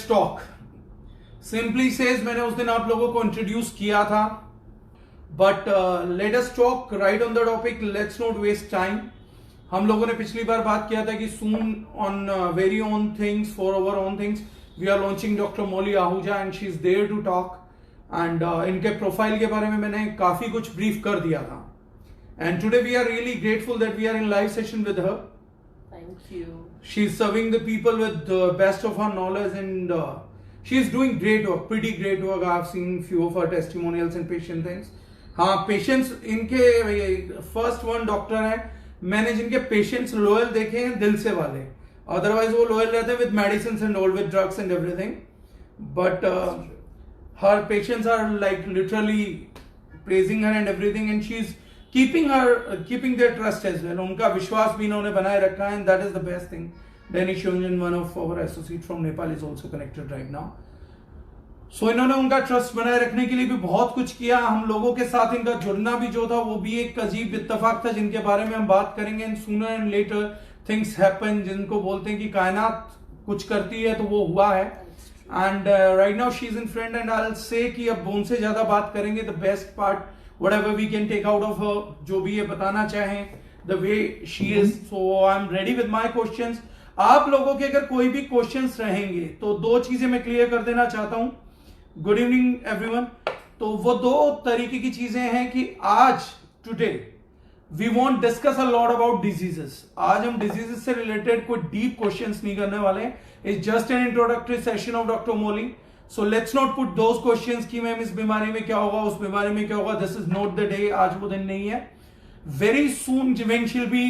Talk simply says मैंने उस दिन आप लोगों को इंट्रोड्यूस किया था, but let us talk right on the topic, let's not waste time. हम लोगों ने पिछली बार बात किया था कि soon on very own things for our own things we are launching doctor Mauli Ahuja and she is there to talk. And इनके प्रोफाइल के बारे में मैंने काफी कुछ ब्रीफ कर दिया था, and today we are really grateful that we are in live session with her. Thank you. She is serving the people with the best of her knowledge, and she is doing great work, pretty great work. I have seen few of her testimonials and patient things. हाँ, patients इनके first one doctor हैं, मैंने जिनके patients loyal देखे हैं दिल से वाले, अदरवाइज वो लॉयल रहते हैं with medicine and all, with drugs and everything, but her patients are like literally praising her and everything, and she is keeping their trust as well. उनका विश्वास भी इन्होंने बनाए रखा है, and that is the best thing. Danny Shunjan, one of our associates from Nepal, is also connected right now. So इन्होंने उनका trust बनाए रखने के लिए भी बहुत कुछ किया। हम लोगों के साथ इनका जुड़ना भी जो था वो भी एक अजीब इत्तेफाक था, जिनके बारे में हम बात करेंगे। And sooner and later things happen, जिनको बोलते हैं कि कायनात कुछ करती है तो वो हुआ है। And right now she is in friend, and I will say कि अब उनसे ज्यादा बात करेंगे the best part whatever we can take out of her, जो भी ये बताना चाहें, the way she is. So I'm ready with my questions. आप लोगों के अगर कोई भी क्वेश्चंस रहेंगे तो दो चीजें मैं क्लियर कर देना चाहता हूं। Good evening everyone. तो वो दो तरीके की चीजें हैं कि आज today we want discuss a lot about diseases. आज हम डिजीजेस से रिलेटेड कोई डीप क्वेश्चंस नहीं करने वाले हैं, it's just an introductory session of doctor Mauli. So let's not put those questions कि मैम इस बीमारी में क्या होगा, उस बीमारी में क्या होगा। This is not the day, आज वो दिन नहीं है। Very soon when she'll be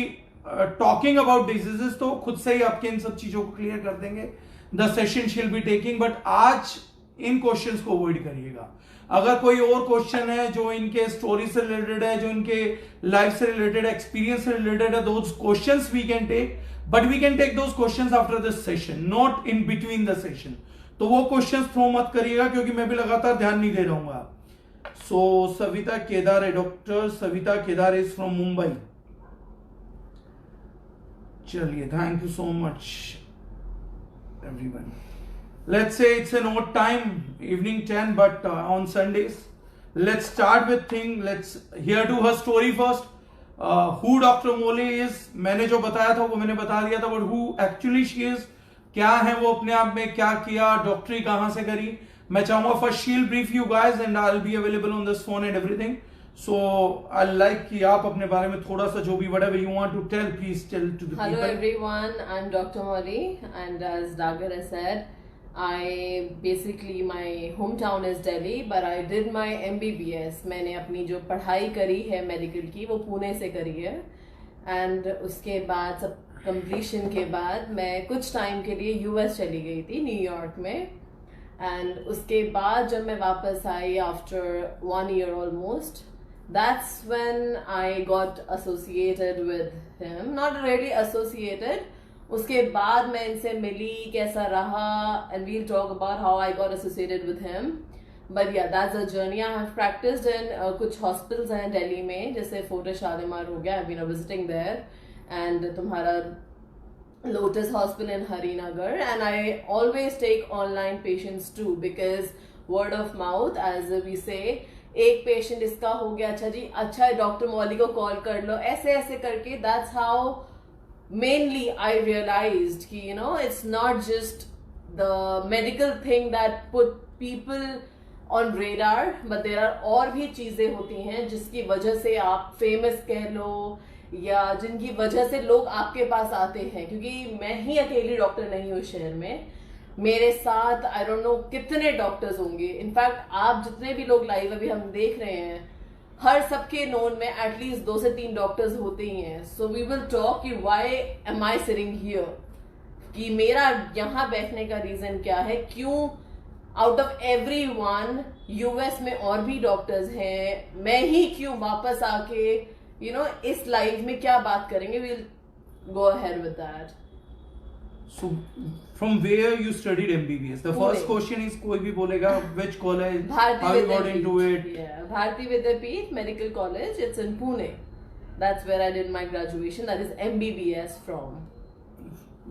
talking about diseases, तो खुद से ही आपके इन सब चीजों को क्लियर कर देंगे the session she'll be taking, but आज इन क्वेश्चंस को अवॉइड करिएगा। अगर कोई और क्वेश्चन है जो इनके स्टोरी से रिलेटेड है, जो इनके लाइफ से रिलेटेड, एक्सपीरियंस से रिलेटेड है, those questions we can take, but we can take those questions after the session, not in between the session. तो वो क्वेश्चंस थ्रो मत करिएगा क्योंकि मैं भी लगातार ध्यान नहीं दे रहूंगा। सो सविता केदार है, doctor Savita Kedar is from Mumbai. चलिए, thank you so much everyone. Let's say it's an odd time, evening 10, but on Sundays let's start with thing, let's hear to her story first. Who doctor Mauli is, मैंने जो बताया था वो मैंने बता दिया था, but who actually she is, क्या है वो अपने आप में, क्या किया, डॉक्टरी कहां से करी। मैं चाहूंगा first she will brief you guys and I will be available on this phone and everything. So I like कि आप अपने बारे में थोड़ा सा जो भी whatever you want to tell, please tell to the people. Hello everyone, I'm Dr. Mauly, and as Dagar has said, my hometown is Delhi, but I did my MBBS. मैंने अपनी जो पढ़ाई करी है मेडिकल की वो पुणे से करी है, एंड उसके बाद सब कंप्लीशन के बाद मैं कुछ टाइम के लिए यूएस चली गई थी, न्यूयॉर्क में। एंड उसके बाद जब मैं वापस आई after 1 year almost, that's when I got associated with him, not really associated. उसके बाद मैं इनसे मिली, कैसा रहा, and we'll talk about how I got associated with him. But yeah that's a journey I have practised in कुछ hospitals हैं दिल्ली में, जैसे फोर्टिस शालीमार हो गया, I been visiting there, and तुम्हारा Lotus Hospital in Harinagar, and I always take online patients too because word of mouth, as we say, एक patient इसका हो गया, अच्छा जी, अच्छा है डॉक्टर मौली को कॉल कर लो, ऐसे ऐसे करके that's how mainly I realized कि you know it's not just the medical thing that put people on radar, but there are और भी चीजें होती हैं जिसकी वजह से आप फेमस कह लो या जिनकी वजह से लोग आपके पास आते हैं। क्योंकि मैं ही अकेली डॉक्टर नहीं हूँ शहर में, मेरे साथ आई डोंट नो कितने डॉक्टर्स होंगे। इनफैक्ट आप जितने भी लोग लाइव अभी हम देख रहे हैं, हर सबके नोन में एटलीस्ट 2 से 3 डॉक्टर्स होते ही हैं। सो वी विल टॉक कि why am I sitting here, कि मेरा यहाँ बैठने का रीजन क्या है, क्यों आउट ऑफ एवरीवन यूएस में और भी डॉक्टर्स हैं, मैं ही क्यों वापस आके you know इस लाइफ में क्या बात करेंगे। we'll go ahead with that. So from where you studied MBBS? The first question is, कोई भी बोलेगा which college, how you got into it? Yeah, Bharati Vidyapeeth Medical College, it's in Pune. That's where I did my graduation, that is MBBS from.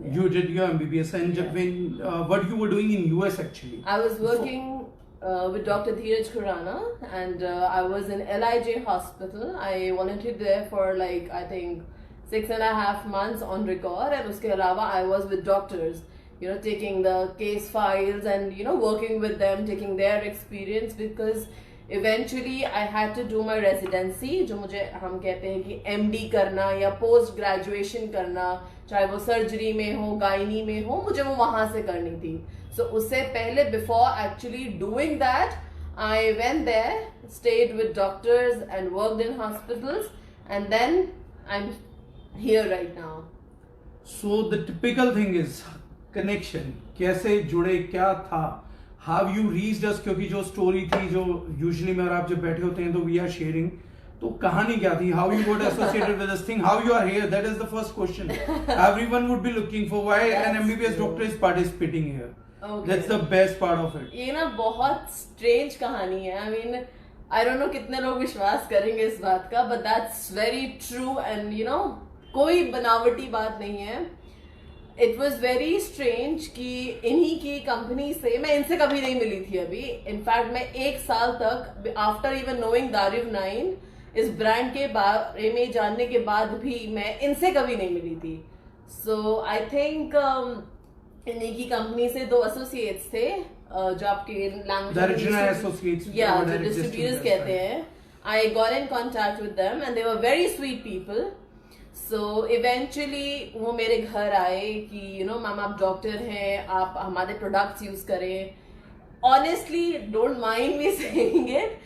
You did your MBBS, and what you were doing in US actually? I was working with Dr. Dheeraj Khurana, and I was in LIJ hospital. I volunteered there for like I think 6.5 months on record, and uske alawa I was with doctors, you know, taking the case files and you know working with them, taking their experience, because eventually I had to do my residency, जो मुझे हम कहते हैं कि MD करना या post graduation करना, चाहे वो सर्जरी में हो, गायनी में हो, मुझे वो वहां से करनी थी. So उससे पहले, before actually doing that, I went there, stayed with doctors and worked in hospitals, and then I'm here right now. So the typical thing is connection. कैसे जुड़े, क्या था? How you reached us? क्योंकि जो story थी, जो usually मैं और आप जब बैठे होते हैं तो वी आर शेयरिंग, तो कहानी क्या थी? How you got associated with this thing? How you are here? That is the first question everyone would be looking for. Why an MBBS doctor is participating here? Okay. That's the best part of it. ये ना बहुत strange कहानी है. I mean, I don't know कितने लोग विश्वास करेंगे इस बात का, but that's very true, and you know कोई बनावटी बात नहीं है. It was very strange कि इन्हीं की कंपनी से, मैं इनसे कभी नहीं मिली थी अभी. इनफैक्ट मैं 1 साल तक, आफ्टर इवन नोइंग दारिव 9, इस ब्रांड के बारे में जानने के बाद भी मैं इनसे कभी नहीं मिली थी. सो आई थिंक इन्हीं की कंपनी से 2 एसोसिएट्स थे, जो आपके लैंग्वेज या जो डिस्ट्रीब्यूटर्स कहते हैं. I got in contact with them and they were very sweet people. So eventually वो मेरे घर आए कि यू नो मैम आप डॉक्टर हैं, आप हमारे प्रोडक्ट्स यूज करें. Honestly don't mind me saying it,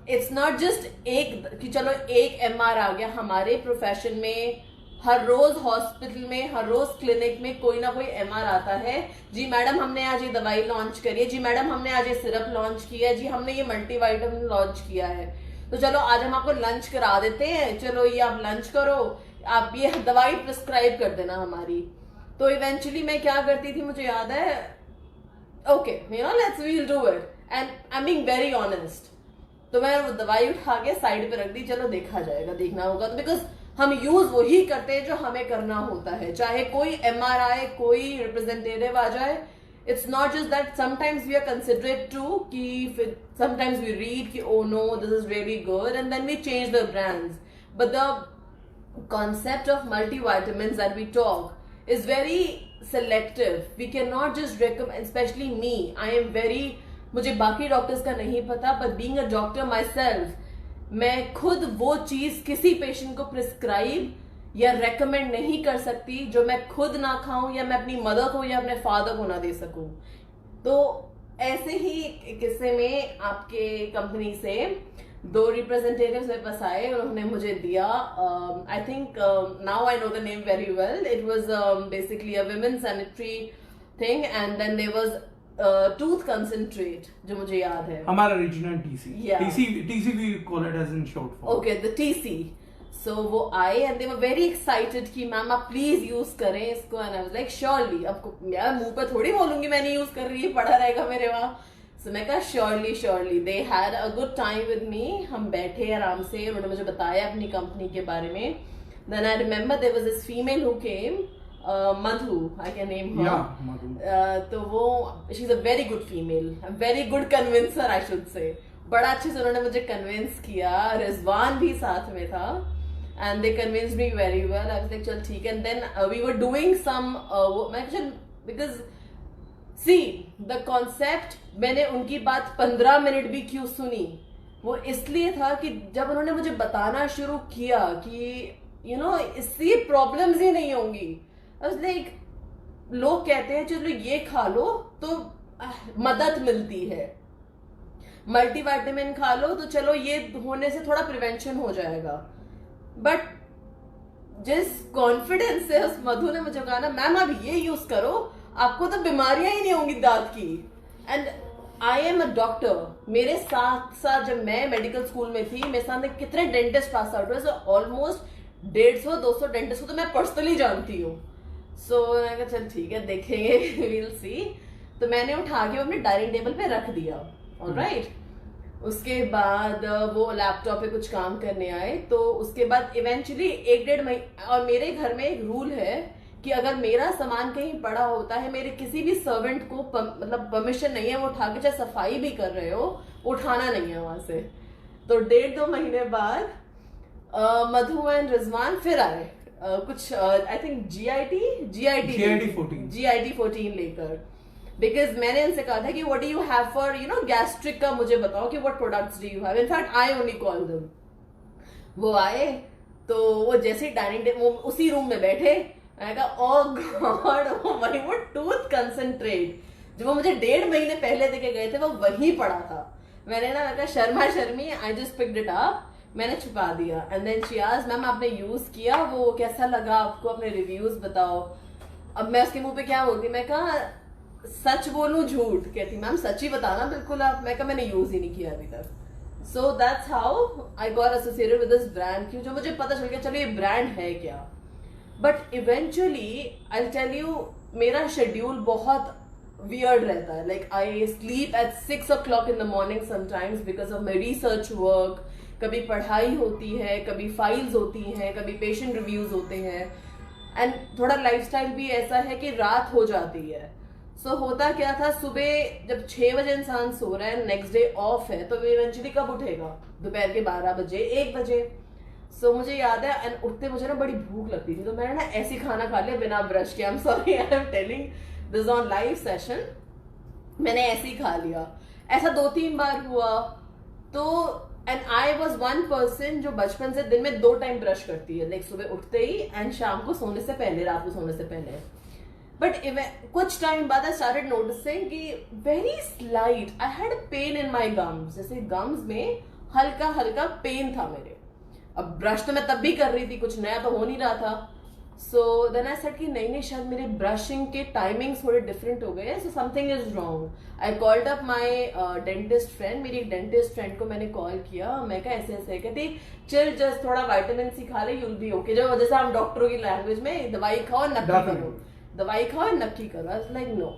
it's not just एक कि चलो एक MR आ गया. हमारे प्रोफेशन में हर रोज हॉस्पिटल में, हर रोज क्लिनिक में कोई ना कोई MR आता है. जी मैडम हमने आज ये दवाई लॉन्च करी है, जी मैडम हमने आज ये सिरप लॉन्च किया है, जी हमने ये मल्टीविटामिन लॉन्च किया है, तो चलो आज हम आपको लंच करा देते हैं, चलो ये आप लंच करो, आप ये दवाई प्रिस्क्राइब कर देना हमारी. तो इवेंचुअली मैं क्या करती थी, मुझे याद है, okay you know let's we'll do it, and I am being very honest. तो मैं वो दवाई उठा के साइड पे रख दी, चलो देखा जाएगा, देखना होगा. तो बिकॉज हम यूज वही करते हैं जो हमें करना होता है, चाहे कोई MR आए, कोई रिप्रेजेंटेटिव आ जाए. It's not just that, sometimes we are considerate too, sometimes we read ki, oh no, this is really good, and then we change the brands. But the concept of multivitamins that we talk is very selective. We cannot just recommend, especially me, I am very, मुझे बाकी doctors का नहीं पता, but being a doctor myself, मैं खुद वो चीज किसी पेशेंट को प्रिस्क्राइब या रेकमेंड नहीं कर सकती जो मैं खुद ना खाऊं, या मैं अपनी मदर को या अपने फादर को ना दे सकूं. तो ऐसे ही किस्से में आपके कंपनी से 2 रिप्रेजेंटेटिव्स मेरे पास आए, उन्होंने मुझे दिया. I think now I know the name very well. It was basically a women sanitary thing, and then there was tooth concentrate, जो मुझे याद है, हमारा regional TC we call it as in short form. Okay, the TC. So वो आए and they were very excited कि ma'am आप please use करें इसको. And I was like surely, आपको यार मुंह पे थोड़ी बोलूंगी मैं नहीं यूज कर रही है, पड़ा रहेगा मेरे वहां. सो मैं कहा surely. They had a good time with me. हम बैठे आराम से, उन्होंने मुझे बताया अपनी कंपनी के बारे में. Then I remember there was this female who came, Madhu, I can name her. Yeah, Madhu. तो वो, she's a very good female, a very good convincer I should say. बड़ा अच्छे से उन्होंने मुझे कन्विंस किया. रिजवान भी साथ में था. And they convinced me very well. I was like, चल ठीक है. And then we were doing some because see the concept, मैंने उनकी बात 15 मिनट भी क्यों सुनी, वो इसलिए था कि जब उन्होंने मुझे बताना शुरू किया कि you know इससे प्रॉब्लम्स ही नहीं होंगी. I was like, लोग कहते हैं चलो ये खा लो तो मदद मिलती है, मल्टीविटामिन खा लो तो चलो ये होने से थोड़ा प्रिवेंशन हो जाएगा. बट जिस कॉन्फिडेंस से उस मधु ने मुझे कहा ना, मैम आप ये यूज करो, आपको तो बीमारियां ही नहीं होंगी दांत की. And I am a doctor. मेरे साथ साथ जब मैं मेडिकल स्कूल में थी, मेरे सामने कितने डेंटिस्ट पास आउट हुए, ऑलमोस्ट 150-200 डेंटिस्ट को तो मैं पर्सनली जानती हूँ. सो मैंने कहा चल ठीक है देखेंगे, विल सी. तो मैंने उठा के अपने डाइनिंग टेबल पे रख दिया. ऑलराइट. उसके बाद वो लैपटॉप पे कुछ काम करने आए. तो उसके बाद इवेंचुअली 1-1.5 महीने, और मेरे घर में एक रूल है कि अगर मेरा सामान कहीं पड़ा होता है, मेरे किसी भी सर्वेंट को मतलब परमिशन नहीं है वो उठा के, चाहे सफाई भी कर रहे हो, उठाना नहीं है वहां से। तो 1.5-2 महीने बाद मधु एंड रिजवान फिर आए, कुछ आई थिंक GIT 14 लेकर, बिकॉज मैंने इनसे कहा था कि what do you have for gastric का, मुझे बताओ कि what products do you have. In fact I only call them. वो आए तो वो जैसे डाइनिंग टेबल, वो उसी रूम में बैठे, मैंने कहा ओह गॉड, वही वो टूथ कंसंट्रेट जो वो मुझे 1.5 महीने पहले देके गए थे वो वहीं पड़ा था। मैंने कहा शर्मा शर्मी, I just picked it up, मैंने छुपा दिया। And then she asked ma'am आपने यूज किया, वो कैसा लगा आपको, अपने रिव्यूज बताओ। अब मैं उसके मुंह पे क्या बोलती, मैं कहा सच बोलूं झूठ, कहती मैम सच ही बताना बिल्कुल आप। मैं कहा मैंने यूज ही नहीं किया अभी तक। So that's how I got associated with this brand, क्यों, जो मुझे पता चल गया चलो ये ब्रांड है क्या। But eventually I tell you, मेरा शेड्यूल बहुत वियर्ड रहता है। Like I sleep at 6 o'clock in the morning sometimes because of my research work. कभी पढ़ाई होती है, कभी फाइल्स होती हैं, कभी पेशेंट रिव्यूज होते हैं, एंड थोड़ा लाइफस्टाइल भी ऐसा है कि रात हो जाती है। सो होता क्या था, सुबह जब 6 बजे इंसान सो रहा है, नेक्स्ट डे ऑफ है, तो इवेंचुअली कब उठेगा, दोपहर के 12 बजे 1 बजे। सो मुझे याद है, एंड उठते मुझे ना बड़ी भूख लगती थी, तो मैंने ना ऐसी खाना खा लिया बिना ब्रश के। आई am sorry, I am telling this on live session, मैंने ऐसे ही खा लिया। ऐसा 2-3 बार हुआ। तो and I was one person जो बचपन से दिन में 2 टाइम ब्रश करती है, लाइक सुबह उठते ही एंड शाम को सोने से पहले, रात को सोने से पहले। बट कुछ टाइम बाद आई स्टार्टेड नोटिसिंग कि very slight, I had pain in my gums, जैसे गम्स में हल्का हल्का पेन था मेरे। अब ब्रश तो मैं तब भी कर रही थी, कुछ नया तो हो नहीं रहा था। सो देन आई सेड कि नहीं शायद मेरे ब्रशिंग के टाइमिंग्स थोड़े डिफरेंट हो गए, so something is wrong. I called up my dentist friend, मेरी एक डेंटिस्ट फ्रेंड को मैंने कॉल किया। मैं कहा ऐसे ऐसे, कहती चिल जस्ट थोड़ा विटामिन सी खा ले, यूल बी ओके। जो जैसे हम डॉक्टरों की लैंग्वेज में दवाई खाओ नक्की करो, दवाई खाओ नक्की करो। I was like no.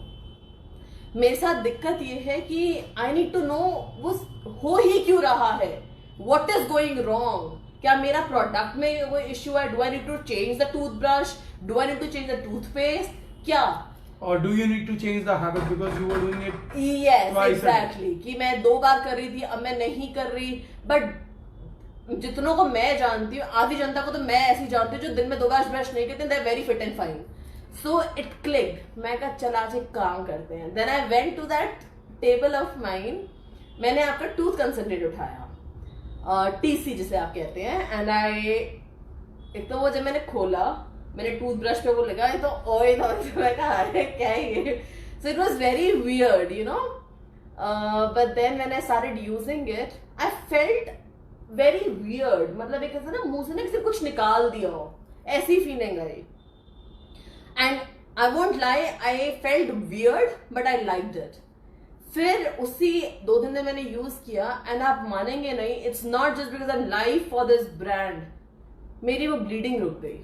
मेरे साथ दिक्कत ये है कि आई नीड टू नो वो हो ही क्यों रहा है, व्हाट इज गोइंग रॉन्ग। क्या मेरा प्रोडक्ट में वो इश्यू है, do I need to change the toothbrush, do I need to change the toothpaste, क्या, or do you need to change the habit because you were doing it yes exactly, कि मैं 2 बार कर रही थी, अब मैं नहीं कर रही। बट जितनों को मैं जानती हूँ, आधी जनता को तो मैं ऐसी जानती हूँ जो दिन में 2 बार ब्रश नहीं करते, they are very fit and fine. So it clicked, मैं कहा चल आज एक काम करते हैं। Then I went to that table of mine, मैंने आपका टूथ कंसंट्रेट उठाया, TC जिसे आप कहते हैं, एंड आई, एक तो वो जब मैंने खोला, मैंने टूथब्रश पे वो लगा, तो ऑयल मैं कहा अरे क्या है ये। So it was very weird you know, but then when I started using it I felt very weird, मतलब एक ऐसा ना मुंह से ना किसी कुछ निकाल दिया हो, ऐसी feeling I. And I won't lie, I felt weird but I liked it. फिर उसी 2 दिन में मैंने यूज किया, एंड आप मानेंगे नहीं, it's not just because I live for this brand, मेरी वो ब्लीडिंग रुक गई।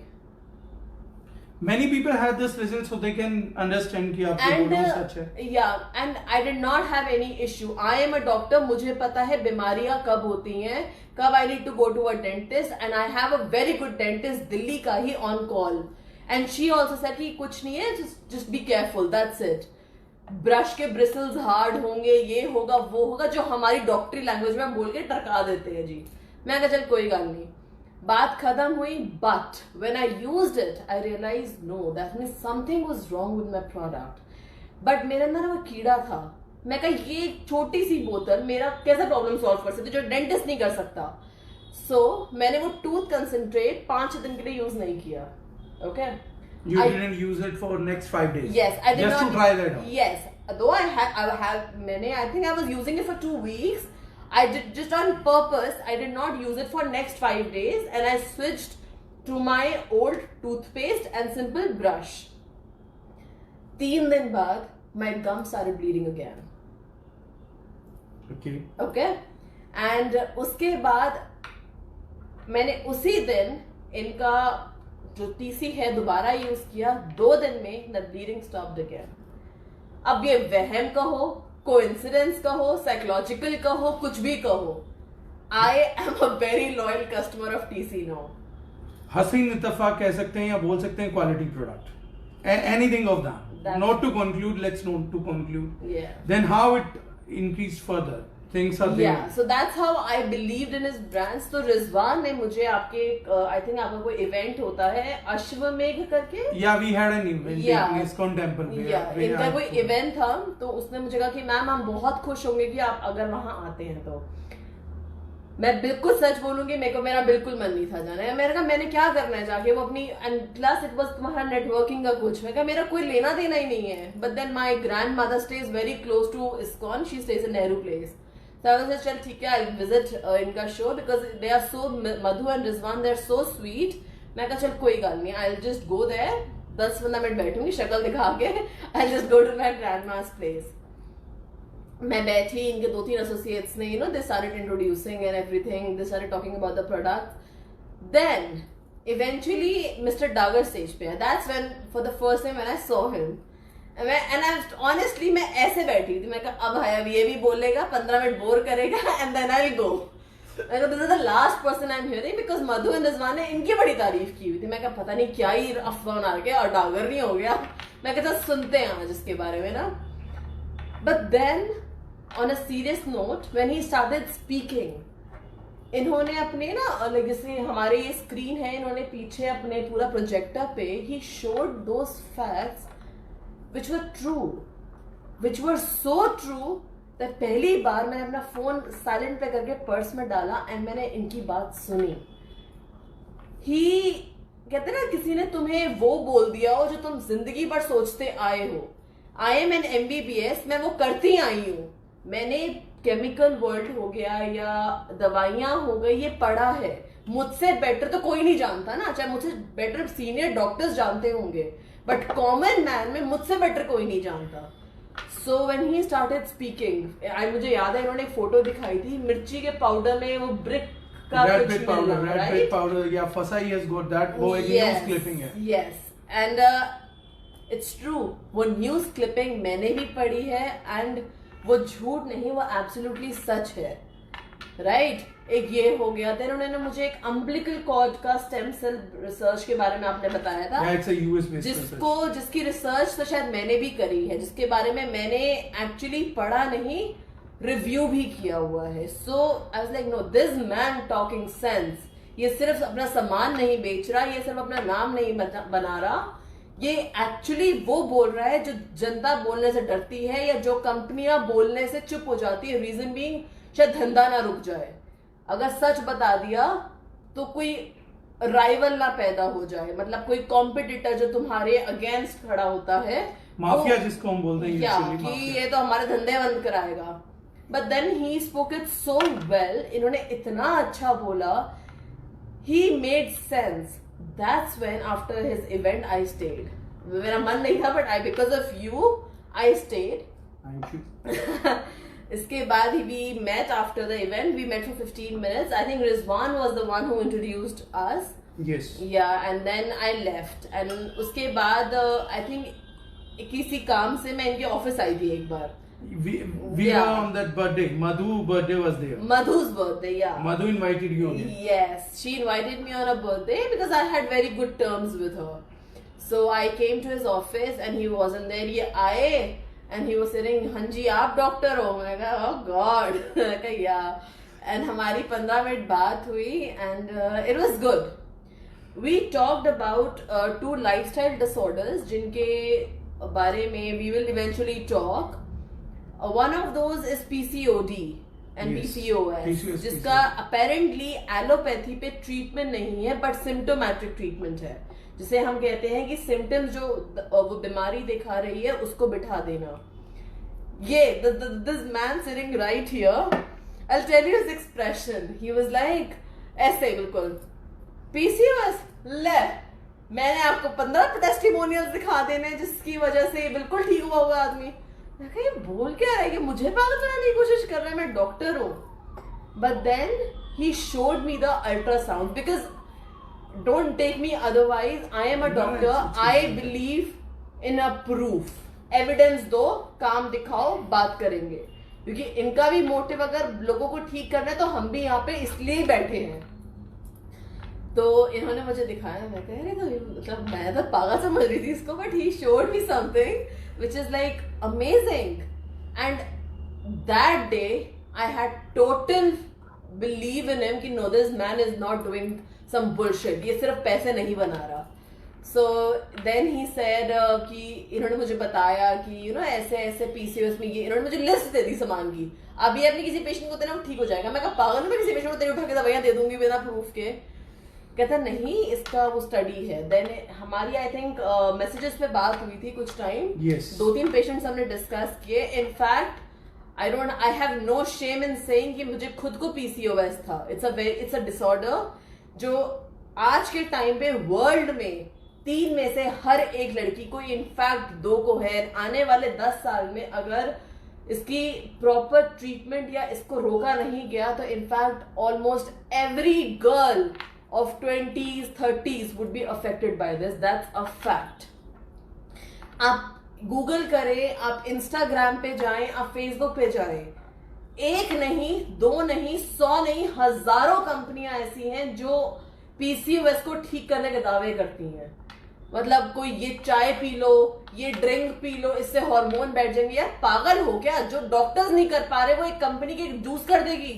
Many people have this result so they can understand कि आपकी body सच है। Yeah, and I did not have any issue. I am a doctor, मुझे पता है बीमारियां कब होती हैं, कब I need to go to a dentist, and I have a very good dentist, Delhi का ही on call, and she also said कि कुछ नहीं है, just be careful, that's it. Brush के ब्रिसल्स हार्ड होंगे, ये होगा वो होगा, जो हमारी डॉक्टरी लैंग्वेज में बोल के टरका देते हैं जी। मैं कहा चल कोई गल नहीं, बात खत्म हुई। But when I used it I realize no, that means something was wrong with my product. But मेरे अंदर वो कीड़ा था, मैं कहा ये छोटी सी बोतल मेरा कैसे प्रॉब्लम सॉल्व कर सकती, जो डेंटिस्ट नहीं कर सकता। सो मैंने वो टूथ कंसंट्रेट 5 दिन के लिए यूज नहीं किया। Okay, You didn't use it for next 5 days. Yes, I did just not. to try that out. Yes, though I have many. I think I was using it for 2 weeks. I did just on purpose. I did not use it for next 5 days, and I switched to my old toothpaste and simple brush. 3 दिन बाद my gums started bleeding again. Okay. Okay, and उसके बाद मैंने उसी दिन इनका जो TC है दोबारा यूज किया, 2 दिन में द ब्लीडिंग स्टॉप्ड अगेन। अब ये वहम कहो, कोइंसिडेंस कहो, साइकोलॉजिकल कहो, कुछ भी कहो, आई am a very loyal customer of TC now. हसीन इत्तेफाक कह सकते हैं या बोल सकते हैं quality product. Anything of that. That's- Not to conclude, let's not to conclude. Yeah. Then how it increased further? Things are there. Yeah, so that's how I believed in his brands. तो रिजवान ने मुझे आपके I think आपका कोई event होता है अश्वमेघ करके Yeah, we had an event Yeah. in ISKCON temple. इनका कोई इवेंट था तो उसने मुझे कहा कि मैम हम बहुत खुश होंगे कि आप अगर वहां आते हैं तो मैं बिल्कुल सच बोलूंगी मेरा बिल्कुल मन नहीं था जाना है मैंने कहा मैंने क्या करना है जाके वो अपनी एंड प्लस इट वाज तुम्हारा नेटवर्किंग का कुछ मैं कहा मेरा कोई लेना देना ही नहीं है but then my grandmother stays very close to ISKCON she stays in Nehru Place So I was like, चल ठीक है आई विजिट इनका show because they are so Madhu and Rizwan they are so sweet मैं कहा चल कोई गल नहीं I just go there 10-15 minute बैठूंगी शक्ल दिखा के I just go to my grandma's place मैं बैठी इनके 2-3 एसोसिएट्स ने दे started introducing and everything they started talking about the product then eventually mister Dagar stage पे that's when for the first time when I saw him honestly मैं ऐसे बैठी थी मैं कहा अब है अब ये भी बोलेगा 15 मिनट बोर करेगा and then I will go this is the last person I am hearing because Madhu and Rizwan ने इनकी बड़ी तारीफ की हुई थी मैं कहा पता नहीं क्या ही अफवाह बना के और डागर नहीं हो गया मैं कहता सुनते हैं आज इसके बारे में ना but then on a serious note when he started speaking इन्होंने अपने ना जैसे हमारे ये स्क्रीन है इन्होंने पीछे अपने पूरा प्रोजेक्टर पे he showed those facts which were true, which were so true that पहली बार मैंने अपना फोन साइलेंट पे करके पर्स में डाला एंड मैंने इनकी बात सुनी ही कहते ना किसी ने तुम्हें वो बोल दिया हो जो तुम जिंदगी भर सोचते आए हो आई एम एन MBBS मैं वो करती आई हूँ मैंने केमिकल वर्ल्ड हो गया या दवाइयां हो गई ये पढ़ा है मुझसे बेटर तो कोई नहीं जानता ना चाहे मुझसे बेटर सीनियर डॉक्टर्स जानते होंगे बट कॉमन मैन में मुझसे बेटर कोई नहीं जानता so when he started speaking मुझे याद है इन्होंने एक फोटो दिखाई थी मिर्ची के पाउडर में वो ब्रिक का red brick powder yeah Fasai has got that वो एक news clipping है yes and it's true वो न्यूज क्लिपिंग मैंने भी पढ़ी है एंड वो झूठ नहीं वो एब्सोल्युटली सच है राइट एक ये हो गया देन उन्होंने मुझे एक अम्बिलिकल कॉर्ड का स्टेम सेल रिसर्च के बारे में आपने बताया था yeah, it's a US based जिसकी रिसर्च तो शायद मैंने भी करी है जिसके बारे में मैंने एक्चुअली पढ़ा नहीं रिव्यू भी किया हुआ है so I was like no this man talking sense ये सिर्फ अपना सामान नहीं बेच रहा ये सिर्फ अपना नाम नहीं बना रहा ये एक्चुअली वो बोल रहा है जो जनता बोलने से डरती है या जो कंपनियां बोलने से चुप हो जाती है रीजन बीइंग शायद धंधा ना रुक जाए अगर सच बता दिया तो कोई राइवल ना पैदा हो जाए मतलब कोई कॉम्पिटिटर जो तुम्हारे अगेंस्ट खड़ा होता है माफिया जिसको हम बोलते हैं क्या कि ये तो हमारे धंधे बंद कराएगा but then he spoke it so well इन्होंने इतना अच्छा बोला he made sense that's when after his event I stayed मेरा मन नहीं था but I because of you I stayed Thank you. इसके बाद ही we met after the event we met for 15 minutes I think Rizwan was the one who introduced us Yes. Yeah and then I left and उसके बाद I think किसी काम से मैं इनके ऑफिस आई थी एक बार We Yeah. were on that birthday. Madhu birthday was there. Madhu's birthday, yeah. Madhu invited you again. Yes, she invited me on her birthday because I had very good terms with her. So I came to his office and he wasn't there. ये आए and he was saying, हाँ जी आप doctor हो? मैं कहा oh God, मैं कहा yeah. And हमारी 15 मिनट बात हुई and it was good. We talked about 2 lifestyle disorders जिनके बारे में we will eventually talk. One of those is PCOD and Yes. PCOS, जिसका apparently एलोपैथी पे ट्रीटमेंट नहीं है बट सिम्टोमेट्रिक ट्रीटमेंट है जिसे हम कहते हैं कि सिम्टम्स जो वो बीमारी दिखा रही है उसको बिठा देना ये this man sitting right here I tell you his expression he was like ऐसे बिल्कुल PCOS ले मैंने आपको 15 टेस्टिमोनियल्स दिखा देने जिसकी वजह से बिल्कुल ठीक हुआ हुआ आदमी ये बोल क्या रहा है कि मुझे पागल बनाने की कोशिश कर रहा है मैं डॉक्टर हूं but then he showed me the ultrasound because don't take me otherwise I am a doctor I believe in a proof evidence दो काम दिखाओ बात करेंगे क्योंकि इनका भी मोटिव अगर लोगों को ठीक करना है तो हम भी यहाँ पे इसलिए ही बैठे हैं तो इन्होंने मुझे दिखाया, मैं कह रही तो मतलब मैं तो पागल समझ रही थी इसको, but he showed me something which is like amazing. And that day I had total believe in him कि no, this man is not doing some bullshit, ये सिर्फ पैसे नहीं बना रहा. सो देन ही सेड कि इन्होंने मुझे बताया कि यू नो ऐसे ऐसे पीसीओएस में ये, इन्होंने मुझे लिस्ट दे दी सामान की, अब ये अपने किसी पेशेंट को देना वो ठीक हो जाएगा. मैं कहा पागल, मैं किसी पेशेंट को तेरे उठा के दवाइयां दे दूंगी बिना प्रूफ के. कहता नहीं, इसका वो स्टडी है. देन हमारी आई थिंक मैसेजेस पे बात हुई थी कुछ टाइम. Yes. 2-3 पेशेंट्स हमने डिस्कस किए. In fact I have no shame in saying कि मुझे खुद को पीसीओएस था. इट्स अ डिसऑर्डर जो आज के टाइम पे वर्ल्ड में 3 में से हर एक लड़की को, इनफैक्ट 2 को है. आने वाले 10 साल में अगर इसकी प्रॉपर ट्रीटमेंट या इसको रोका नहीं गया तो in fact almost every girl of 20s 30s would be affected by this. That's a fact. आप गूगल करें, आप इंस्टाग्राम पे जाएं, आप फेसबुक पे जाएं, 1 नहीं 2 नहीं 100 नहीं हजारों कंपनियां ऐसी हैं जो पीसीओएस को ठीक करने के दावे करती हैं. मतलब कोई ये चाय पी लो, ये ड्रिंक पी लो, इससे हार्मोन बैठ जाएंगे. यार पागल हो क्या? जो डॉक्टर्स नहीं कर पा रहे वो एक कंपनी के जूस कर देगी.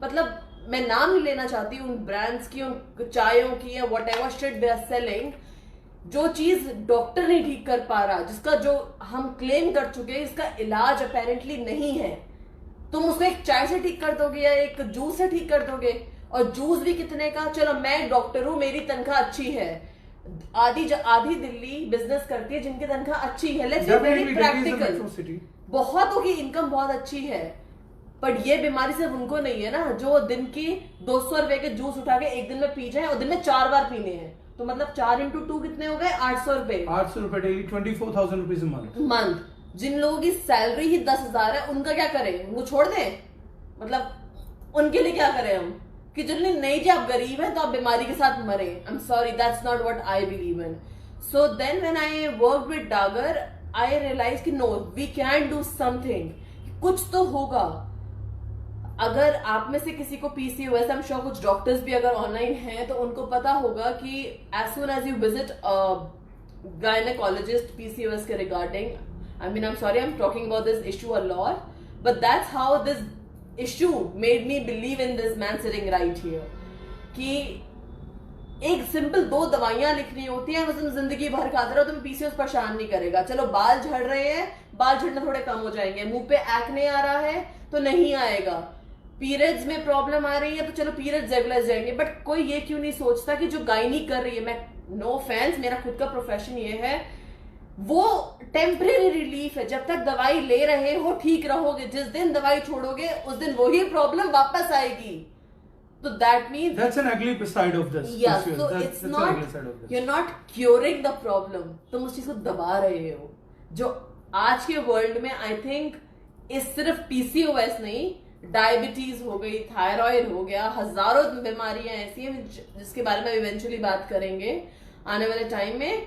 मतलब मैं नाम नहीं लेना चाहती उन ब्रांड्स की, उन चायों की या whatever shit they are selling. जो चीज डॉक्टर नहीं ठीक कर पा रहा, जिसका जो हम क्लेम कर चुके हैं इसका इलाज अपेरेंटली नहीं है, तुम उसको एक चाय से ठीक कर दोगे या एक जूस से ठीक कर दोगे. और जूस भी कितने का? चलो मैं डॉक्टर हूं, मेरी तनख्वाह अच्छी है. आधी दिल्ली बिजनेस करती है जिनकी तनख्वाह अच्छी है. Let's be very practical. बहुतों की इनकम बहुत अच्छी है, पर ये बीमारी सिर्फ उनको नहीं है ना, जो दिन की 200 रुपए के जूस उठा के एक दिन में पी जाए और दिन में 4 बार पीने हैं. तो मतलब 4 into 2 कितने हो गए? 800 रुपए. 800 रुपए डेली, 24,000 रुपीज मंथ. जिन लोगों की सैलरी ही 10,000 है, उनका क्या करें? उनको छोड़ दें? मतलब उनके लिए क्या करें हम? कि जिन्हें नहीं, जी आप गरीब हैं तो आप बीमारी के साथ मरे. I am sorry, that's not what I believe in. So then when I work with Dagar, I realise कि no, we can do something. कुछ तो होगा. अगर आप में से किसी को पीसीओएस, आई एम श्योर कुछ डॉक्टर्स भी अगर ऑनलाइन हैं तो उनको पता होगा कि as soon as you visit gynaecologist PCOS के regarding, I mean I am sorry, I am talking about this issue a lot, but that's how this issue made me believe in this man sitting right here. कि एक simple 2 दवाइयां लिखनी होती है, तुम जिंदगी भर खाते रहो, तुम्हें पीसीओएस परेशान नहीं करेगा. चलो बाल झड़ रहे हैं, बाल झड़ना थोड़े कम हो जाएंगे. मुंह पे एक्ने आ रहा है तो नहीं आएगा. पीरियड्स में प्रॉब्लम आ रही है तो चलो पीरियड्स रेगुलर जाएंगे. बट कोई ये क्यों नहीं सोचता कि जो गायनी कर रही है, मैं नो ऑफेंस, मेरा खुद का प्रोफेशन ये है, वो टेम्परेरी रिलीफ है. जब तक दवाई ले रहे हो ठीक रहोगे. जिस दिन दवाई छोड़ोगे उस दिन वही प्रॉब्लम वापस आएगी. तो that means that's an ugly side of this. Yeah, so it's not, you're not curing the problem. तुम उस चीज को दबा रहे हो. जो आज के वर्ल्ड में आई थिंक इस सिर्फ पीसीओएस नहीं, डायबिटीज हो गई, थायराइड हो गया, हजारों बीमारियां ऐसी हैं जिसके बारे में इवेंचुअली बात करेंगे आने वाले टाइम में,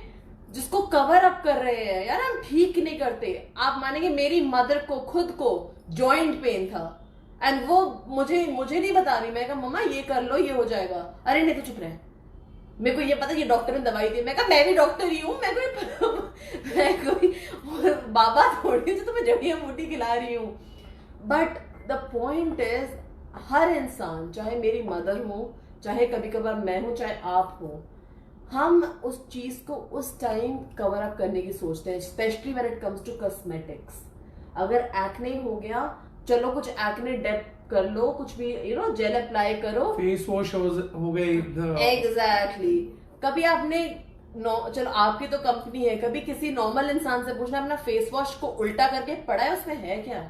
जिसको कवर अप कर रहे हैं. यार हम ठीक नहीं करते. आप मानेंगे मेरी मदर को खुद को जॉइंट पेन था एंड वो मुझे नहीं बता रही. मैं कहा मम्मा ये कर लो, ये हो जाएगा. अरे नहीं तो चुप रहे, मेरे को ये पता ये डॉक्टर ने दवाई दी. मैं कहा मैं भी डॉक्टर ही हूँ, मैं कोई बाबा थोड़ी जो तुम्हें जड़ियां बूटी खिला रही हूँ. बट द पॉइंट इज, हर इंसान, चाहे मेरी मदर हो, चाहे कभी कभार मैं हूं, चाहे आप हो, हम उस चीज को उस टाइम कवर अप करने की सोचते हैं, specially when it comes to cosmetics. अगर एक्ने हो गया, चलो कुछ एक्ने डेप कर लो, कुछ भी जेल अप्लाई करो, फेस वॉश हो गई. एग्जैक्टली. कभी आपने चलो आपकी तो कंपनी है, कभी किसी नॉर्मल इंसान से पूछना अपना फेस वॉश को उल्टा करके पड़ा है उसमें है क्या?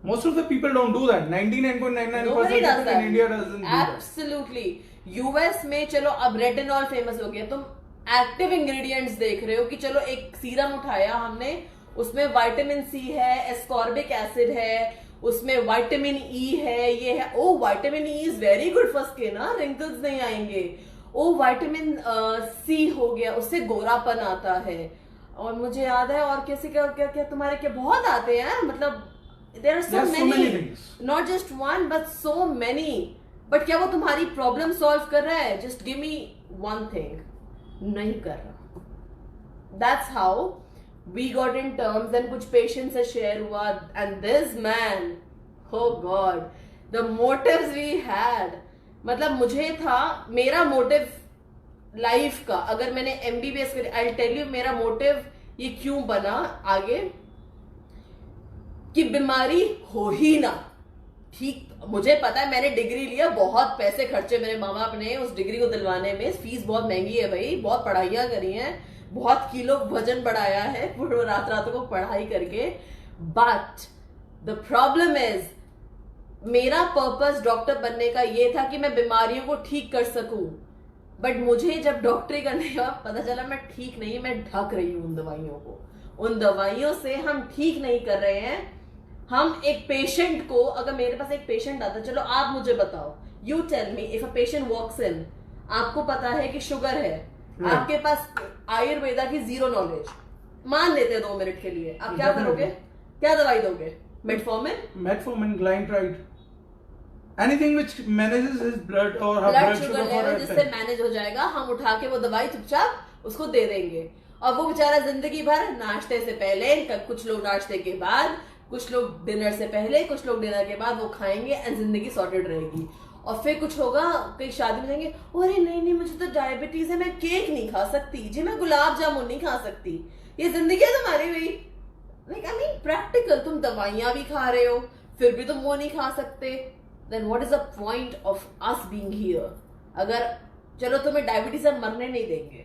Most of the people don't do that. 99.99% people in India doesn't do that. Absolutely. US में चलो अब रेटिनॉल फेमस हो गया, तुम एक्टिव इंग्रेडिएंट्स देख रहे हो कि चलो एक सीरम उठाया हमने, उसमें विटामिन सी है, एस्कॉर्बिक एसिड है, उसमें विटामिन ई है, ये है. Oh vitamin E is very good for skin, wrinkles नहीं आएंगे. ओ विटामिन सी हो गया, उससे गोरापन आता है. और मुझे याद है और कैसे क्या तुम्हारे क्या बहुत आते हैं. मतलब there are so many things, not just one but so many. But क्या वो तुम्हारी प्रॉब्लम सॉल्व कर रहा है? Just give me one thing, नहीं कर रहा. That's how we got in terms. And कुछ पेशेंट से शेयर हुआ, and this man, oh God, the motives we had. मतलब मुझे था, मेरा मोटिव लाइफ का, अगर मैंने एमबीबीएस कर, आई टेल यू मेरा मोटिव ये क्यों बना आगे, कि बीमारी हो ही ना. ठीक, मुझे पता है मैंने डिग्री लिया, बहुत पैसे खर्चे मेरे माँ बाप ने उस डिग्री को दिलवाने में. फीस बहुत महंगी है भाई, बहुत पढ़ाइयाँ करी हैं, बहुत किलो वजन बढ़ाया है पूरे रातों को पढ़ाई करके. बट द प्रॉब्लम इज, मेरा पर्पस डॉक्टर बनने का ये था कि मैं बीमारियों को ठीक कर सकूं. बट मुझे जब डॉक्टरी करने का पता चला मैं ठीक नहीं, मैं ढक रही हूं उन दवाइयों को. उन दवाइयों से हम ठीक नहीं कर रहे हैं. हम एक पेशेंट को, अगर मेरे पास एक पेशेंट आता, चलो आप मुझे बताओ, you tell me, if a patient walks in, आपको पता है कि शुगर है, आपके पास आयुर्वेदा की जीरो नॉलेज, मान लेते हैं 2 मिनट के लिए, आप क्या करोगे? क्या दवाई दोगे? मेटफॉर्मिन, ग्लाइंट्राइड, anything which manages his blood और ब्लड शुगर लेवल, जिससे मैनेज हो जाएगा. हम उठा के वो दवाई चुपचाप उसको दे देंगे, और वो बेचारा जिंदगी भर नाश्ते से पहले, कुछ लोग नाश्ते के बाद, कुछ लोग डिनर से पहले, कुछ लोग डिनर के बाद वो खाएंगे, एंड जिंदगी सॉर्टेड रहेगी. और फिर कुछ होगा, कई शादी में जाएंगे, अरे नहीं मुझे तो डायबिटीज है, मैं केक नहीं खा सकती जी, मैं गुलाब जामुन नहीं खा सकती. ये जिंदगी है तुम्हारी भाई. लाइक आई मीन प्रैक्टिकल, तुम दवाइयां भी खा रहे हो, फिर भी तुम वो नहीं खा सकते. Then what is the point of us being here? अगर चलो तुम्हें डायबिटीज हम मरने नहीं देंगे,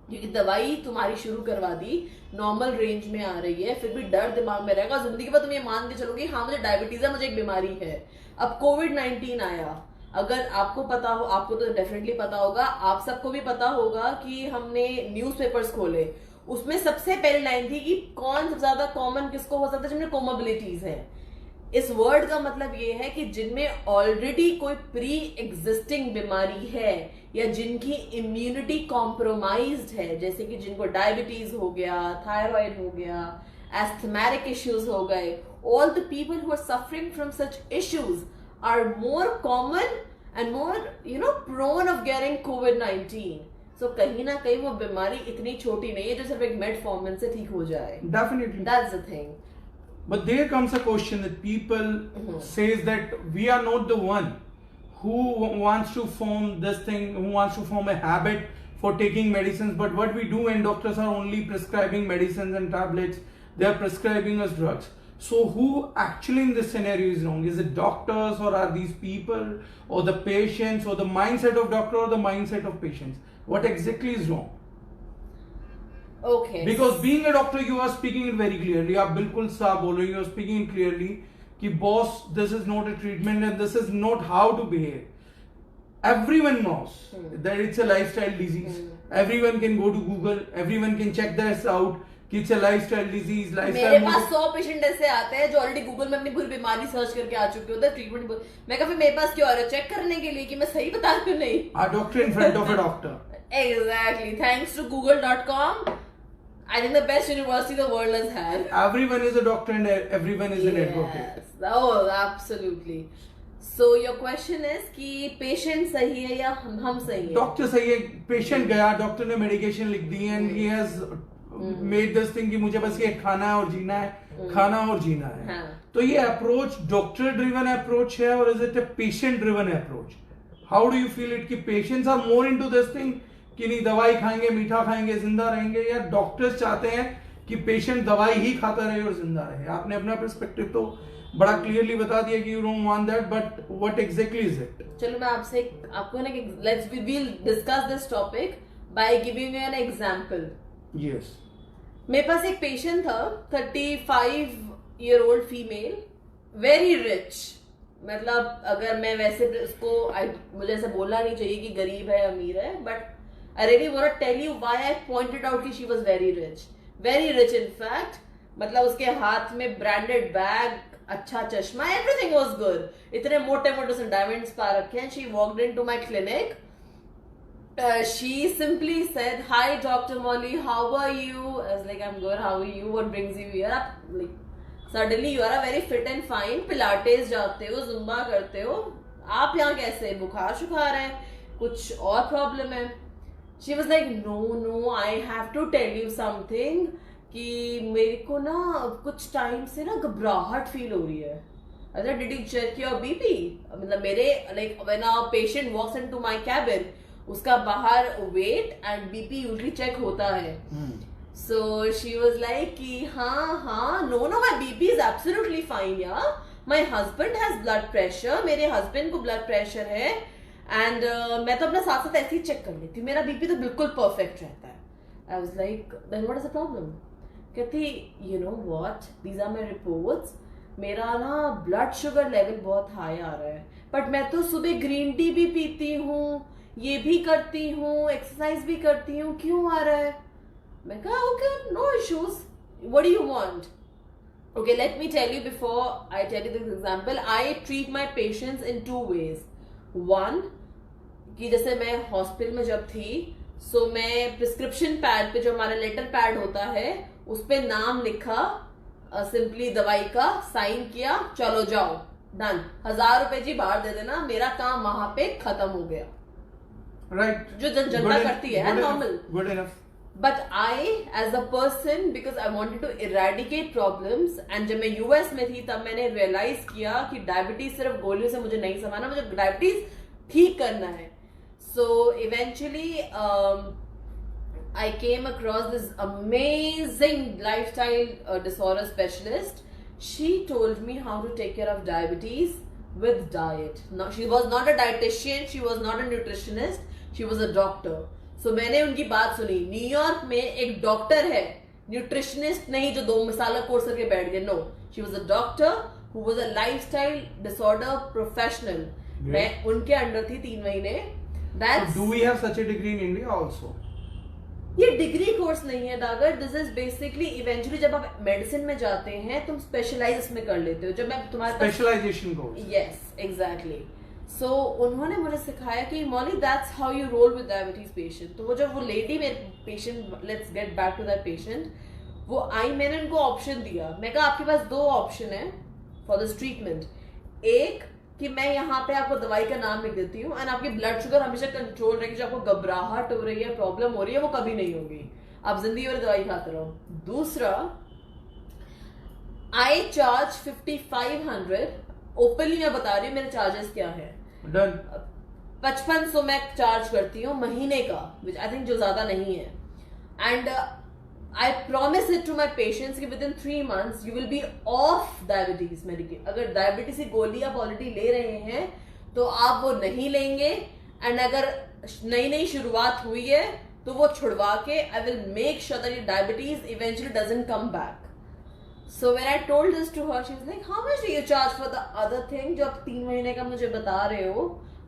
क्योंकि दवाई तुम्हारी शुरू करवा दी, नॉर्मल रेंज में आ रही है, फिर भी डर दिमाग में रहेगा. जिंदगी भर तुम ये मान के चलोगे, हाँ मुझे डायबिटीज है, मुझे एक बीमारी है. अब कोविड-19 आया, अगर आपको पता हो, आपको तो डेफिनेटली पता होगा, आप सबको भी पता होगा कि हमने न्यूज़पेपर्स खोले, उसमें सबसे पहली लाइन थी कि कौन सबसे ज्यादा कॉमन किसको हो सकता है, जिनमें कोमोबिलिटीज है. इस वर्ड का मतलब ये है कि जिनमें ऑलरेडी कोई प्री एग्जिस्टिंग बीमारी है, या जिनकी इम्यूनिटी कॉम्प्रोमाइज्ड है, जैसे कि जिनको डायबिटीज हो गया, थायराइड हो गया, एस्थमेटिक इश्यूज हो गए. All the people who are suffering from such issues are more common and more prone of getting कोविड-19. सो कहीं ना कहीं वो बीमारी इतनी छोटी नहीं है जो सिर्फ एक मेटफॉर्मिन से ठीक हो जाए. Definitely. That's the thing. But there comes a question that people says that we are not the one who wants to form this thing, who wants to form a habit for taking medicines. But what we do when doctors are only prescribing medicines and tablets, they are prescribing us drugs. So who actually in this scenario is wrong? Is it doctors, or are these people, or the patients, or the mindset of doctor, or the mindset of patients? What exactly is wrong? Okay. Because being a doctor, you are speaking it very clearly. आप बिल्कुल साफ बोल रहे हो. You are speaking it clearly कि boss, this is not a treatment and this is not how to behave. Everyone knows that it's a lifestyle disease. Everyone can go to Google. Everyone can check this out कि it's a lifestyle disease. मेरे पास 100 patient ऐसे आते हैं जो already Google में अपनी पूरी बीमारी सर्च करके आ चुके होते हैं, ट्रीटमेंट. मैं कहा फिर मेरे पास क्यों आ रहा है? चेक करने के लिए कि मैं सही बता रही हूँ. नहीं, a doctor in front of a doctor. Exactly. Thanks to google.com, I think the best university the world has had. Everyone is a doctor and everyone is an advocate. Oh, absolutely. So your question is कि patient सही है या हम सही है? Doctor सही है. Patient गया, doctor ने medication लिख दी and he has made this thing कि मुझे बस ये खाना है और जीना है, खाना और जीना है. तो ये approach doctor driven approach है, or is it a patient driven approach? How do you feel it कि patients are more into this thing कि नहीं दवाई खाएंगे, मीठा खाएंगे, जिंदा रहेंगे, या डॉक्टर्स चाहते हैं कि पेशेंट दवाई ही खाता रहे और जिंदा रहे? आपने अपना पर्सपेक्टिव तो बड़ा क्लियरली बता दिया कि you don't want that, but what exactly is it? चलो मैं आपसे आपको ना let's we will discuss this topic by giving you an example. Yes. मेरे पास एक पेशेंट था, 35-year-old फीमेल, वेरी रिच. मतलब अगर मैं वैसे उसको मुझे ऐसा बोलना नहीं चाहिए कि गरीब है अमीर है, but I really want to tell you why I pointed out कि she was very rich in fact. मतलब उसके हाथ में ब्रांडेड बैग, अच्छा चश्मा, everything was good. इतने मोटे मोटे से डायमंड्स पा रखे हैं. She walked into my clinic. She simply said, "Hi, Dr. Molly, how are you?" I was like, "I'm good. How are you? What brings you here?" Like suddenly you are a very fit and fine. Pilates जाते हो, Zumba करते हो. आप यहाँ कैसे, बुखार शुखार है, कुछ और प्रॉब्लम है? She was like no I have to tell you something कि मेरे को ना कुछ टाइम से ना घबराहट फील हो रही है। अच्छा, did you check your BP? मतलब मेरे like when a patient walks into my cabin, उसका बाहर weight and BP usually check होता है। सो शी वाज लाइक कि हाँ no my BP is absolutely fine यार, my husband has blood pressure, मेरे हस्बैंड को ब्लड प्रेशर है एंड मैं तो अपना साथ साथ ऐसे ही चेक कर लेती हूँ, मेरा बीपी तो बिल्कुल परफेक्ट रहता है। I was like then what is the problem? कहती you know what, these are my reports, मेरा ना ब्लड शुगर लेवल बहुत हाई आ रहा है, बट मैं तो सुबह ग्रीन टी भी पीती हूँ, ये भी करती हूँ, एक्सरसाइज भी करती हूँ, क्यों आ रहा है? मैं कहा okay no issues, what do you want? Okay, let me tell you before I tell you this example, I treat my patients in two ways. One, कि जैसे मैं हॉस्पिटल में जब थी, सो मैं प्रिस्क्रिप्शन पैड पे जो हमारा लेटर पैड होता है उस पे नाम लिखा, सिंपली दवाई का साइन किया, चलो जाओ, डन, 1000 रुपए जी बाहर दे देना, मेरा काम वहां पे खत्म हो गया। राइट, जो जनता करती है normal. Good enough. But I, as a person, because I wanted to eradicate problems, and जब मैं यूएस में थी तब मैंने रियलाइज किया कि डायबिटीज सिर्फ गोलियों से मुझे नहीं समाना, मुझे डायबिटीज ठीक करना है। So eventually I came across this amazing lifestyle disorder specialist. She told me how to take care of diabetes with diet. Now, she was not a dietitian, she was not a nutritionist, she was a doctor. So मैंने उनकी बात सुनी। New York में एक doctor है, nutritionist नहीं जो 2 मसाला course करके बैठ गए, no, she was a doctor who was a lifestyle disorder professional. मैं उनके अंडर थी 3 महीने। That's, do we have such a degree in India also? ये डिग्री कोर्स नहीं है Dagar, this is basically eventually जब आप मेडिसिन में जाते हैं तुम स्पेशलाइज इसमें कर लेते हो, जब मैं तुम्हारे specialization course. Yes exactly. So उन्होंने मुझे सिखाया कि Molly that's how you roll with diabetes patient. तो वो जब वो लेडी मेरे patient, let's get back to that patient, वो आई, मैंने उनको ऑप्शन दिया। मैं कहा आपके पास 2 ऑप्शन है फॉर दिस ट्रीटमेंट। एक कि मैं यहाँ पे आपको दवाई का नाम लिख देती हूँ एंड आपकी ब्लड शुगर हमेशा कंट्रोल रहेगी, जो आपको घबराहट हो रही है, प्रॉब्लम हो रही है, वो कभी नहीं होगी, आप जिंदगी भर दवाई खाते रहो। दूसरा, आई चार्ज 5500, ओपनली मैं बता रही हूँ मेरे चार्जेस क्या है। 5500 मैं चार्ज करती हूँ महीने का, विच आई थिंक जो ज्यादा नहीं है। And I promise it to my patients कि within 3 months you will be off diabetes medication. अगर डायबिटीज की गोली आप ऑलरेडी ले रहे हैं तो आप वो नहीं लेंगे, एंड अगर नई शुरुआत हुई है तो वो छुड़वा के I will make sure that your diabetes eventually doesn't come back. So when I told this to her, she was like, how much do you charge for the other thing? जो आप 3 महीने का मुझे बता रहे हो,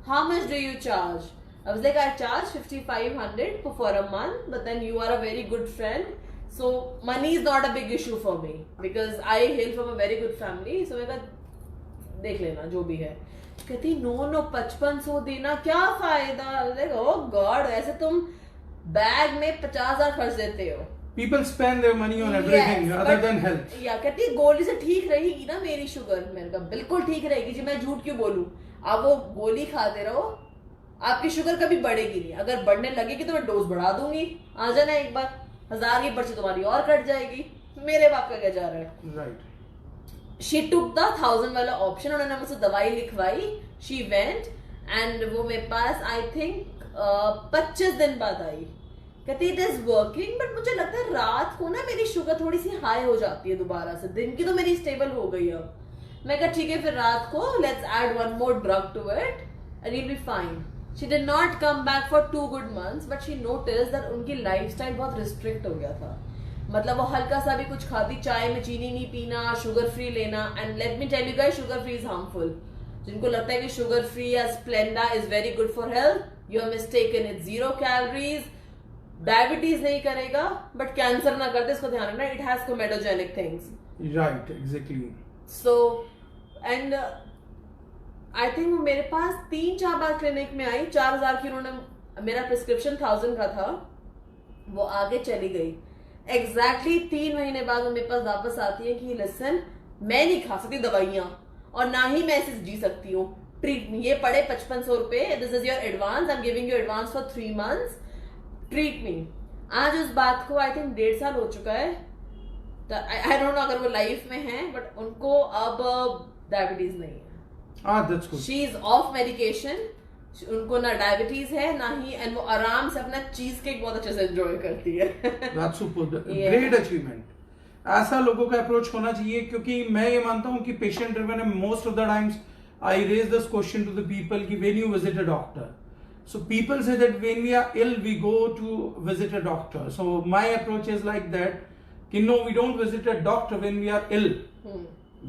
how much do you charge? I was like, I charge 5500 for a month, but then you are a very good friend, so money is not a big issue for me because I hail from a very good family. So मैं कहा देख लेना जो भी है। कहती no 5500 देना क्या फायदा? I was like, oh God, ऐसे तुम बैग में 50,000 खर्च देते हो। People spend their money on everything other than health. या कहती है गोली से ठीक रहेगी ना मेरी शुगर? मैंने कहा बिल्कुल ठीक रहेगी जी, मैं झूठ क्यों बोलूं? आप वो गोली खाते रहो, आपकी शुगर कभी बढ़ेगी नहीं, अगर बढ़ने लगेगी तो मैं डोज बढ़ा दूंगी, आ जाना एक बार, 1000 की पर्ची तुम्हारी और कट जाएगी, मेरे बाप का क्या जा रहा है। Right. शी टुक द 1000 वाला ऑप्शन, उन्होंने मुझसे दवाई लिखवाई, शी वेंट एंड वो मेरे पास आई थिंक 25 दिन बाद आई। कहती इट इज वर्किंग, बट मुझे लगता है रात को ना मेरी शुगर थोड़ी सी हाई हो जाती है दोबारा से, दिन की तो मेरी स्टेबल हो गई अब। मैं कहा ठीक है फिर रात को let's add 1 more drug to it and you'll be fine. She did not come back for 2 good months, but she noticed that उनकी लाइफस्टाइल बहुत रिस्ट्रिक्ट हो गया था। मतलब वो हल्का सा भी कुछ खाती, चाय में चीनी नहीं पीना, शुगर फ्री लेना, and let me tell you guys sugar free is harmful. जिनको लगता है कि शुगर फ्री या Splenda is very good for health, you are mistaken, it's 0 calories, diabetes नहीं करेगा बट कैंसर ना करते, इसको ध्यान रखना, it has comedogenic things. Right, exactly. So and I think मेरे पास 3-4 बार क्लिनिक में आई, 4000 की उन्होंने, मेरा प्रिस्क्रिप्शन 1000 का था, वो आगे चली गई। एग्जैक्टली 3 महीने बाद वो मेरे पास वापस आती है कि लिसन मैं नहीं खा सकती दवाइयां और ना ही मैं ऐसे जी सकती हूँ, ट्रीट मी, ये पड़े 5500 रुपए, this is your advance, I am giving you advance for 3 months, treat me. आज उस बात को आई थिंक 1.5 साल हो चुका है, आई डोंट नो अगर वो लाइफ में है, बट उनको अब डायबिटीज नहीं है। शी इज ऑफ मेडिकेशन, उनको ना डायबिटीज है ना ही, एंड वो आराम से अपना चीज केक बहुत अच्छे से एंजॉय करती है। That's super, great achievement. ऐसा लोगों का अप्रोच होना चाहिए, क्योंकि मैं ये मानता हूं कि पेशेंट ड्रिवन है। Most of the times I raise this question to the people कि when you visit a doctor, so people say that when we are ill we go to visit a doctor, so my approach is like that कि no, we don't visit a doctor when we are ill.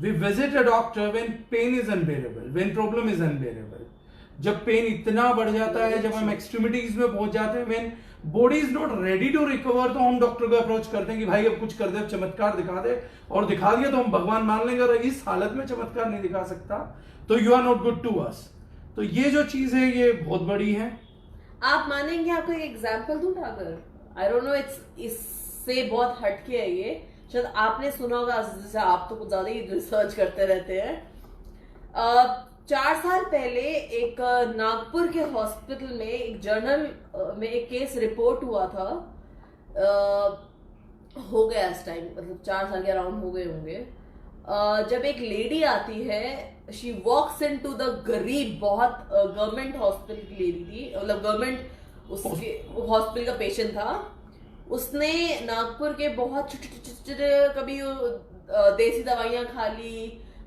We visit a doctor when pain is unbearable, when problem is unbearable. जब pen इतना बढ़ जाता है, जब हम extremities में पहुंच जाते हैं, when body is not ready to recover, तो हम डॉक्टर को अप्रोच करते हैं कि भाई अब कुछ कर दे, अब चमत्कार दिखा दे, और दिखा दिया तो हम भगवान मान लेंगे, और इस हालत में चमत्कार नहीं दिखा सकता तो you are not good to us. तो ये जो चीज है ये बहुत बड़ी है। आप मानेंगे, आपको एक एग्जांपल दूं अगर, आई डोंट नो, इससे बहुत हटके है ये, शायद आपने सुना होगा, जैसे आप तो कुछ ज्यादा ही रिसर्च करते रहते हैं। 4 साल पहले एक नागपुर के हॉस्पिटल में एक जर्नल में एक केस रिपोर्ट हुआ था, हो गया इस टाइम, मतलब 4 साल के अराउंड हो गए होंगे। जब एक लेडी आती है, she walks in to the गरीब, बहुत गवर्नमेंट हॉस्पिटल की लेडी थी, मतलब गवर्नमेंट उसके हॉस्पिटल का पेशेंट था। उसने नागपुर के बहुत छोटे कभी देसी दवाइयां खा ली,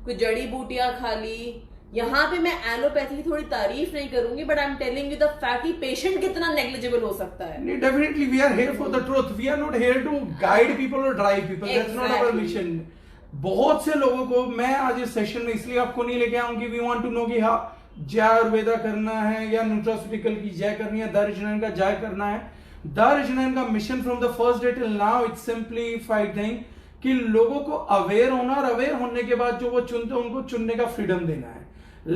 कुछ जड़ी बूटियां खा ली। यहाँ पे मैं एलोपैथी की थोड़ी तारीफ नहीं करूंगी, but I am telling you the fact कि पेशेंट कितना नेग्लिजिबल हो सकता है। नहीं, definitely we are here for the truth, we are not here to guide people और drive people, that's not our mission. बहुत से लोगों को मैं आज इस सेशन में इसलिए आपको नहीं लेके आऊं कि वी वांट टू नो कि हाँ जय आयुर्वेदा करना है या न्यूट्रास्यूटिकल की जय करनी है, दर्जनन का जय करना है। दर्जनन का mission from the first day till now it's simplified thing कि लोगों को अवेयर होना, और अवेयर होने के बाद जो वो चुनते हैं उनको चुनने का फ्रीडम देना है।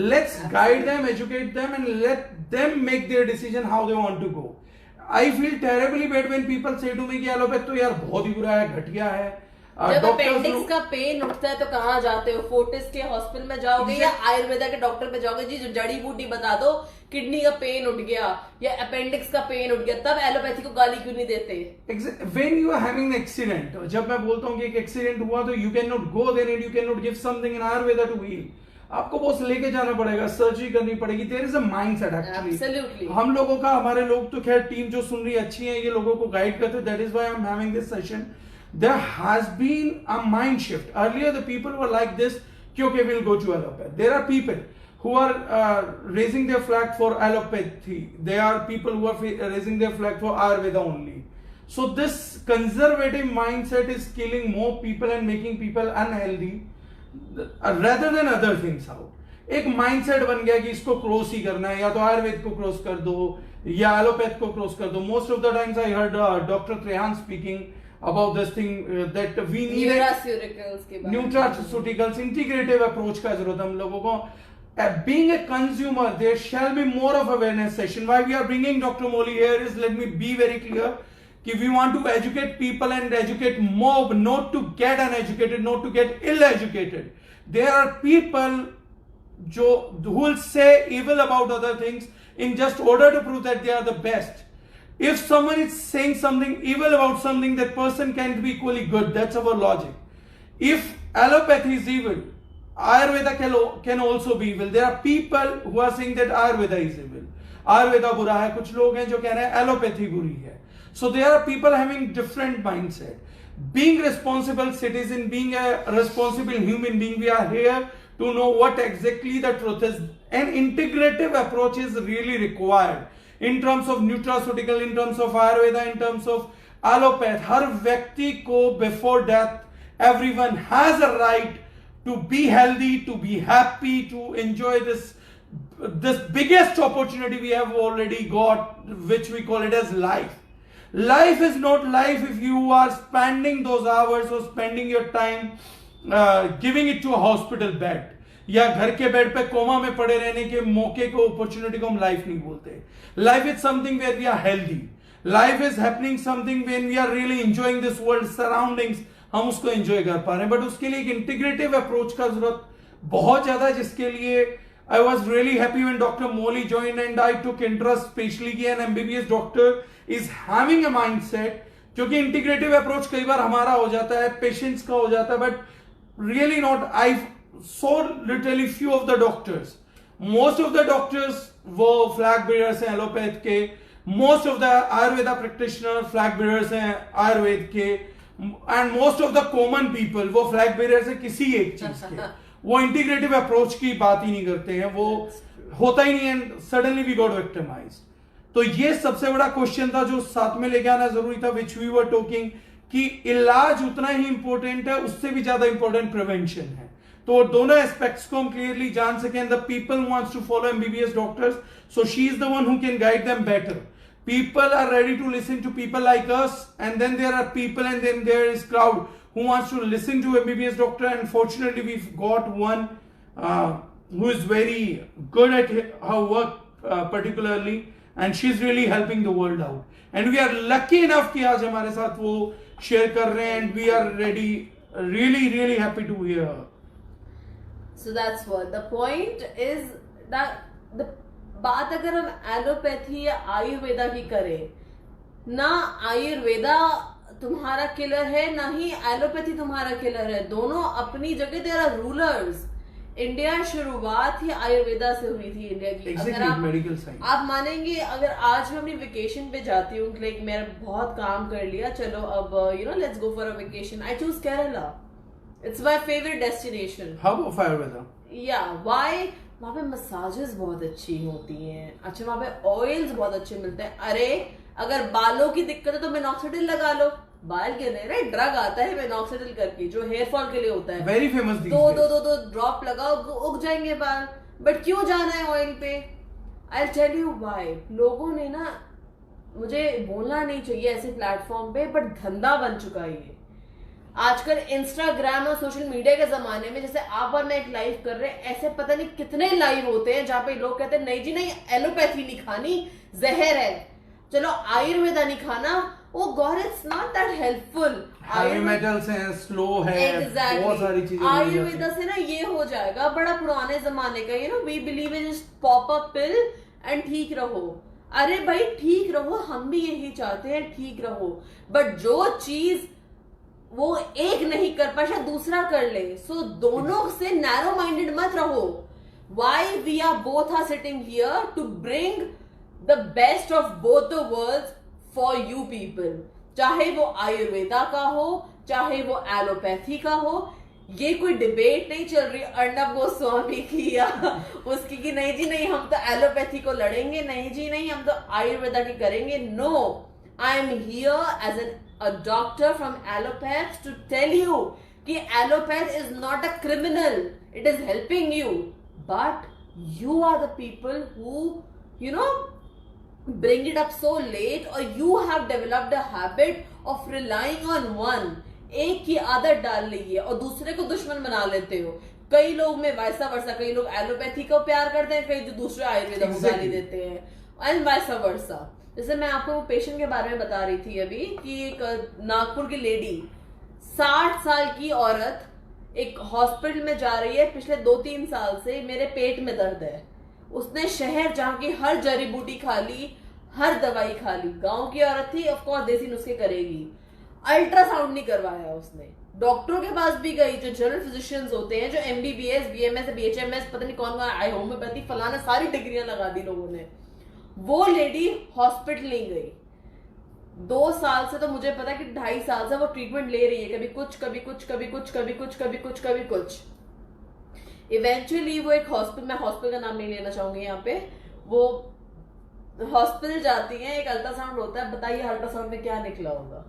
Let's guide them, educate them, and let them make their decision how they want to go. I feel terribly bad when people say to me कि एलोपैथ तो यार बहुत ही बुरा है, घटिया है। जब अपेंडिक्स का पेन उठता है तो कहाँ जाते हो? फोर्टिस के हॉस्पिटल में जाओगे या आयुर्वेदा के डॉक्टर पे जाओगे? जी जो जड़ी बूटी बता दो, किडनी का पेन उठ गया या अपेंडिक्स का पेन उठ गया, तब एलोपैथी को गाली क्यों नहीं देते? When you are having an accident, जब मैं बोलता हूँ कि एक एक्सीडेंट हुआ तो you cannot go there and you cannot give something in Ayurveda to heal. आपको बस लेके जाना पड़ेगा, सर्जरी करनी पड़ेगी। There is a mindset actually. हम लोगों का, हमारे लोग तो खैर टीम जो सुन रही है अच्छी है, ये लोगों को गाइड करते हैं। That is why I am having this session. There has been a mind shift. Earlier the people were like this कि okay will go to allopath. There are people who are raising their flag for allopathy. There are people who are raising their flag for Ayurveda only. So this conservative mindset is killing more people and making people unhealthy rather than other things out. एक mindset बन गया कि इसको cross ही करना है, या तो आयुर्वेद को क्रॉस कर दो या एलोपैथ को क्रॉस कर दो। Most of the times I heard doctor Trehan speaking about this thing that we need nutraceuticals, integrative approach का जरूरत है हम लोगों को। Being a consumer, there shall be more of awareness session. Why we are bringing Dr. Moli here is, let me be very clear, कि we want to educate people and educate mob, not to get uneducated, not to get ill-educated. There are people who will say evil about other things in just order to prove that they are the best. If someone is saying something evil about something, that person can be equally good. That's our logic. If allopathy is evil, Ayurveda can also be evil. There are people who are saying that Ayurveda is evil. Ayurveda बुरा है, कुछ लोग हैं जो कह रहे हैं allopathy बुरी है। So there are people having different mindset. Being responsible citizen, being a responsible human being, we are here to know what exactly the truth is. An integrative approach is really required in terms of nutraceutical, in terms of Ayurveda, in terms of allopath. हर व्यक्ति को before death, everyone has a right to be healthy, to be happy, to enjoy this biggest opportunity we have already got, which we call it as life. Life is not life if you are spending those hours or spending your time giving it to a hospital bed, या घर के bed पे coma में पड़े रहने के मौके को, अपॉर्चुनिटी को हम लाइफ नहीं बोलते। Life is something where we are healthy. Life is happening something when we are really enjoying this world surroundings, हम उसको एंजॉय कर पा रहे हैं। बट उसके लिए एक इंटीग्रेटिव अप्रोच का जरूरत बहुत ज्यादा है, जिसके लिए I was really happy when Dr. Molly joined and I took interest, especially कि an MBBS doctor is having a mindset, क्योंकि integrative approach कई बार हमारा हो जाता है, patients का हो जाता है, but really not. I saw literally few of the doctors. Most of the doctors वो flag bearers हैं एलोपैथ के, most of the Ayurveda practitioner flag bearers हैं आयुर्वेद के, and most of the common people वो flag bearers हैं किसी एक चीज के. वो इंटीग्रेटिव अप्रोच की बात ही नहीं करते हैं, वो होता ही नहीं है. Suddenly we got victimized. तो ये सबसे बड़ा क्वेश्चन था जो साथ में लेके आना जरूरी था, विच वी वर टॉकिंग कि इलाज उतना ही इंपॉर्टेंट है, उससे भी ज्यादा इंपॉर्टेंट प्रिवेंशन है. तो दोनों एस्पेक्ट्स को हम क्लियरली जान सकें. The people wants to follow MBBS doctors, so she is the one who can guide them better. People are ready to listen to people like us, and then there are people, and then there is crowd who wants to listen to MBBS doctor. And fortunately, we've got one who is very good at her work, particularly, and she's really helping the world out. And we are lucky enough कि आज हमारे साथ वो share कर रहे हैं, and we are ready, really happy to hear her. So that's what the point is, that the बात अगर हम एलोपैथी या आयुर्वेदा की करें, ना आयुर्वेदा तुम्हारा किलर है ना ही एलोपैथी तुम्हारा किलर है. दोनों अपनी जगह देयर आर रूलर्स. इंडिया शुरुआत ही आयुर्वेदा से हुई थी इंडिया की. अगर आप मानेंगे, अगर आज मैं अपनी वेकेशन पे जाती हूँ, लाइक मैंने बहुत काम कर लिया, चलो अब let's go for a vacation, I choose Kerala. It's my favourite destination. Hub of Ayurveda. या व्हाई? वहाँ पे मसाजेस बहुत अच्छी होती हैं. अच्छा, वहाँ पे ऑयल्स बहुत अच्छे मिलते हैं. अरे अगर बालों की दिक्कत है तो मिनॉक्सिडिल लगा लो. बाल के लिए ड्रग आता है मिनॉक्सिडिल करके, जो हेयर फॉल के लिए होता है. Very famous. दो ड्रॉप लगाओ, उग जाएंगे बाल. बट क्यों जाना है ऑयल पे? I tell you why. लोगों ने ना, मुझे बोलना नहीं चाहिए ऐसे प्लेटफॉर्म पे, बट धंधा बन चुका है ये. आजकल इंस्टाग्राम और सोशल मीडिया के जमाने में, जैसे आप और मैं एक लाइव कर रहे हैं, ऐसे पता नहीं कितने लाइव होते हैं जहां पे लोग कहते हैं नहीं जी नहीं, एलोपैथी नहीं खानी, जहर है, चलो आयुर्वेदा नहीं खाना. Oh god, it's not that helpful. High metals हैं, स्लो है, बहुत सारी चीजें. आयुर्वेदा से ना ये हो जाएगा बड़ा पुराने जमाने का, we believe in just pop up pill and ठीक रहो. अरे भाई ठीक रहो, हम भी यही चाहते हैं, ठीक रहो. बट जो चीज वो एक नहीं कर पाए शायद दूसरा कर ले. सो दोनों से नैरो माइंडेड मत रहो. Why we are both are sitting here to bring the best of both the worlds for you people. चाहे वो आयुर्वेदा का हो, चाहे वो एलोपैथी का हो. ये कोई डिबेट नहीं चल रही अर्णव गोस्वामी की या उसकी कि नहीं जी नहीं हम तो एलोपैथी को लड़ेंगे, नहीं जी नहीं हम तो आयुर्वेदा की करेंगे. No, I am here as an a doctor from allopath to tell you कि allopath is not a criminal. It is helping you, but you are the people who bring it up so late, or you have developed a habit of relying on one. एक की आदत डाल ली है और दूसरे को दुश्मन बना लेते हो. कई लोग में वैसा वर्सा, कई लोग एलोपैथी को प्यार करते हैं, कई दूसरे आयुर्वेदा को गाली देते हैं, एंड वैसा वर्सा. जैसे मैं आपको वो पेशेंट के बारे में बता रही थी अभी कि एक नागपुर की लेडी, 60 साल की औरत, एक हॉस्पिटल में जा रही है. पिछले 2-3 साल से मेरे पेट में दर्द है. उसने शहर जहाँ की हर जड़ी बूटी खा ली, हर दवाई खा ली. गांव की औरत थी, ऑफ कोर्स देसी नुस्खे करेगी. अल्ट्रासाउंड नहीं करवाया उसने. डॉक्टरों के पास भी गई, जो जनरल फिजिशियंस होते हैं, जो एमबीबीएस, बीएमएस, बीएचएमएस, पता नहीं कौन आई, होम्योपैथी, फलाना, सारी डिग्रियां लगा दी लोगों ने. वो लेडी हॉस्पिटल नहीं गई. 2 साल से, तो मुझे पता कि 2.5 साल से वो ट्रीटमेंट ले रही है. कभी कुछ, कभी कुछ, कभी कुछ, कभी कुछ, कभी कुछ, कभी कुछ. इवेंचुअली वो एक हॉस्पिटल, मैं हॉस्पिटल का नाम नहीं लेना चाहूंगी यहाँ पे, वो हॉस्पिटल जाती हैं, एक अल्ट्रासाउंड होता है. बताइए अल्ट्रासाउंड में क्या निकला होगा?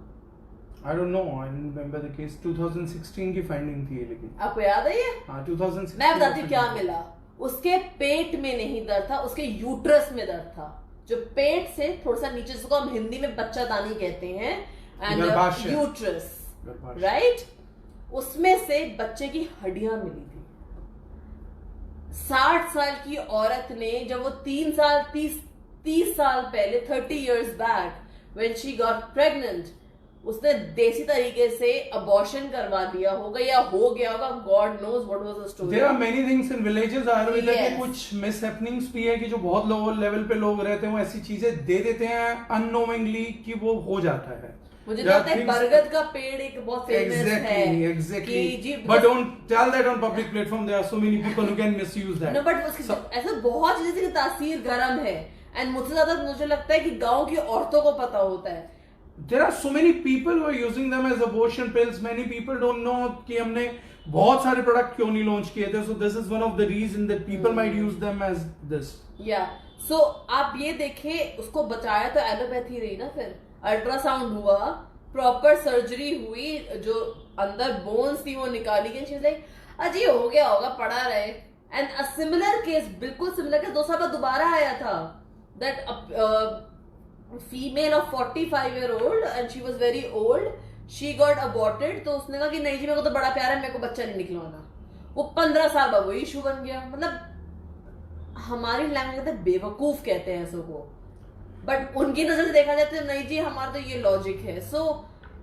I don't know. I don't remember the case. 2016 की फाइंडिंग थी ये, लेकिन आपको याद है ये? हाँ, 2016. मैं बताती हूँ क्या मिला. उसके पेट में नहीं दर्द था, उसके यूट्रस में दर्द था. जो पेट से थोड़ा सा नीचे, जिसको हम हिंदी में बच्चादानी कहते हैं, एंड यूट्रस, राइट, उसमें से बच्चे की हड्डियां मिली थी. 60 साल की औरत ने, जब वो 30 साल पहले, 30 years back, when she got pregnant, उसने देसी तरीके से अबॉर्शन करवा दिया होगा या हो गया होगा, God knows what was the story. There are many things in villages Ayurveda के Yes. कुछ मिस हैपनिंग्स भी है कि जो बहुत लोअर लेवल पे लोग रहते हैं वो ऐसी चीजें दे देते हैं अननोइंगली कि वो हो जाता है। मुझे There are लगता है things- बरगद का पेड़ एक बहुत फेमस है Exactly. कि जी But don't tell that on public platform. There are so many people who can misuse that. No but उसकी ऐसा बहुत चीजें की तासीर गर्म है, एंड मुझसे ज्यादा मुझे लगता है कि गांव की औरतों को पता होता है। There are so many people who are using them as abortion pills. Many people don't know कि हमने बहुत सारे प्रोडक्ट क्यों नहीं लॉन्च किए थे. So this is one of the reason that people might use them as this. या सो आप ये देखें, उसको बचाया तो एलोपैथी रही ना, फिर अल्ट्रासाउंड हुआ, प्रॉपर सर्जरी हुई, जो अंदर बोन्स थी वो निकाली गई, चीज लाइक अजी हो गया होगा, पड़ा रहे। एंड अ सिमिलर केस, बिल्कुल सिमिलर केस 2 साल बाद दोबारा आया था, that female of 45-year-old and she was very old, she got aborted. तो उसने कहा कि नहीं जी मेरे को तो बड़ा प्यार है, मेरे को बच्चा नहीं निकलवाना। वो 15 साल बाद वो इशू बन गया। मतलब हमारी लैंग्वेज कहते हैं बेवकूफ कहते हैं ऐसो को, बट उनकी नजर से देखा जाए तो नहीं जी हमारा तो ये लॉजिक है। सो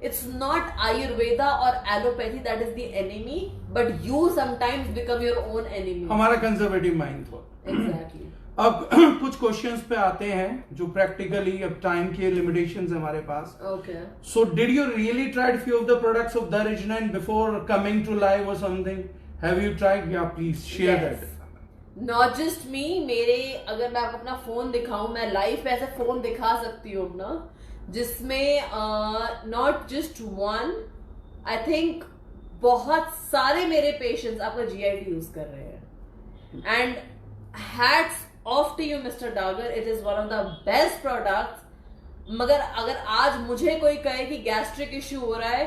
इट्स नॉट आयुर्वेदा और allopathy that is the enemy, but you sometimes become your own enemy. हमारा कंजर्वेटिव माइंड था। एग्जैक्टली। अब कुछ क्वेश्चंस पे आते हैं जो प्रैक्टिकली अब टाइम के लिमिटेशंस है हमारे पास। Okay, So did you really tried few of the products of Darajnan before coming to live or something? Have you tried? Yeah, please share that. Not just me, मेरे अगर मैं आपको अपना फोन दिखाऊं, मैं लाइव पे ऐसे फोन दिखा सकती हूँ अपना, जिसमें not just one, I think बहुत सारे मेरे पेशेंट्स आपका जीआईटी यूज कर रहे हैं। And hats off to you mister Dagar, it is one of the best products. मगर अगर आज मुझे कोई कहे कि गैस्ट्रिक इश्यू हो रहा है,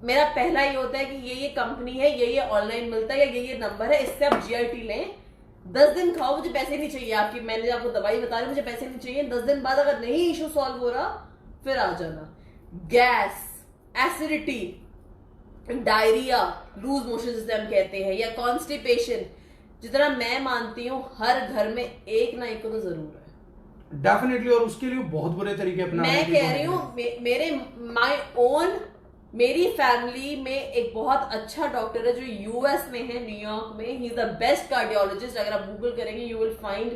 मेरा पहला ही होता है कि ये कंपनी है, ये ऑनलाइन मिलता है, या ये नंबर है, इससे आप जीआईटी लें, 10 दिन खाओ, मुझे पैसे नहीं चाहिए आपकी, मैंने आपको दवाई बता रही, मुझे पैसे नहीं चाहिए। 10 दिन बाद अगर नहीं इशू सॉल्व हो रहा फिर आ जाना। Gas, acidity, diarrhoea, loose motion जिसे हम कहते हैं, या कॉन्स्टिपेशन, जितना मैं मानती हूँ हर घर में एक ना एक को तो जरूर है। डेफिनेटली, और उसके लिए बहुत बुरे तरीके अपना। मैं कह रही हूँ मेरे माय ओन, मेरी फैमिली में एक बहुत अच्छा डॉक्टर है जो यूएस में है, न्यूयॉर्क में। He is the best cardiologist. अगर आप गूगल करेंगे you will find,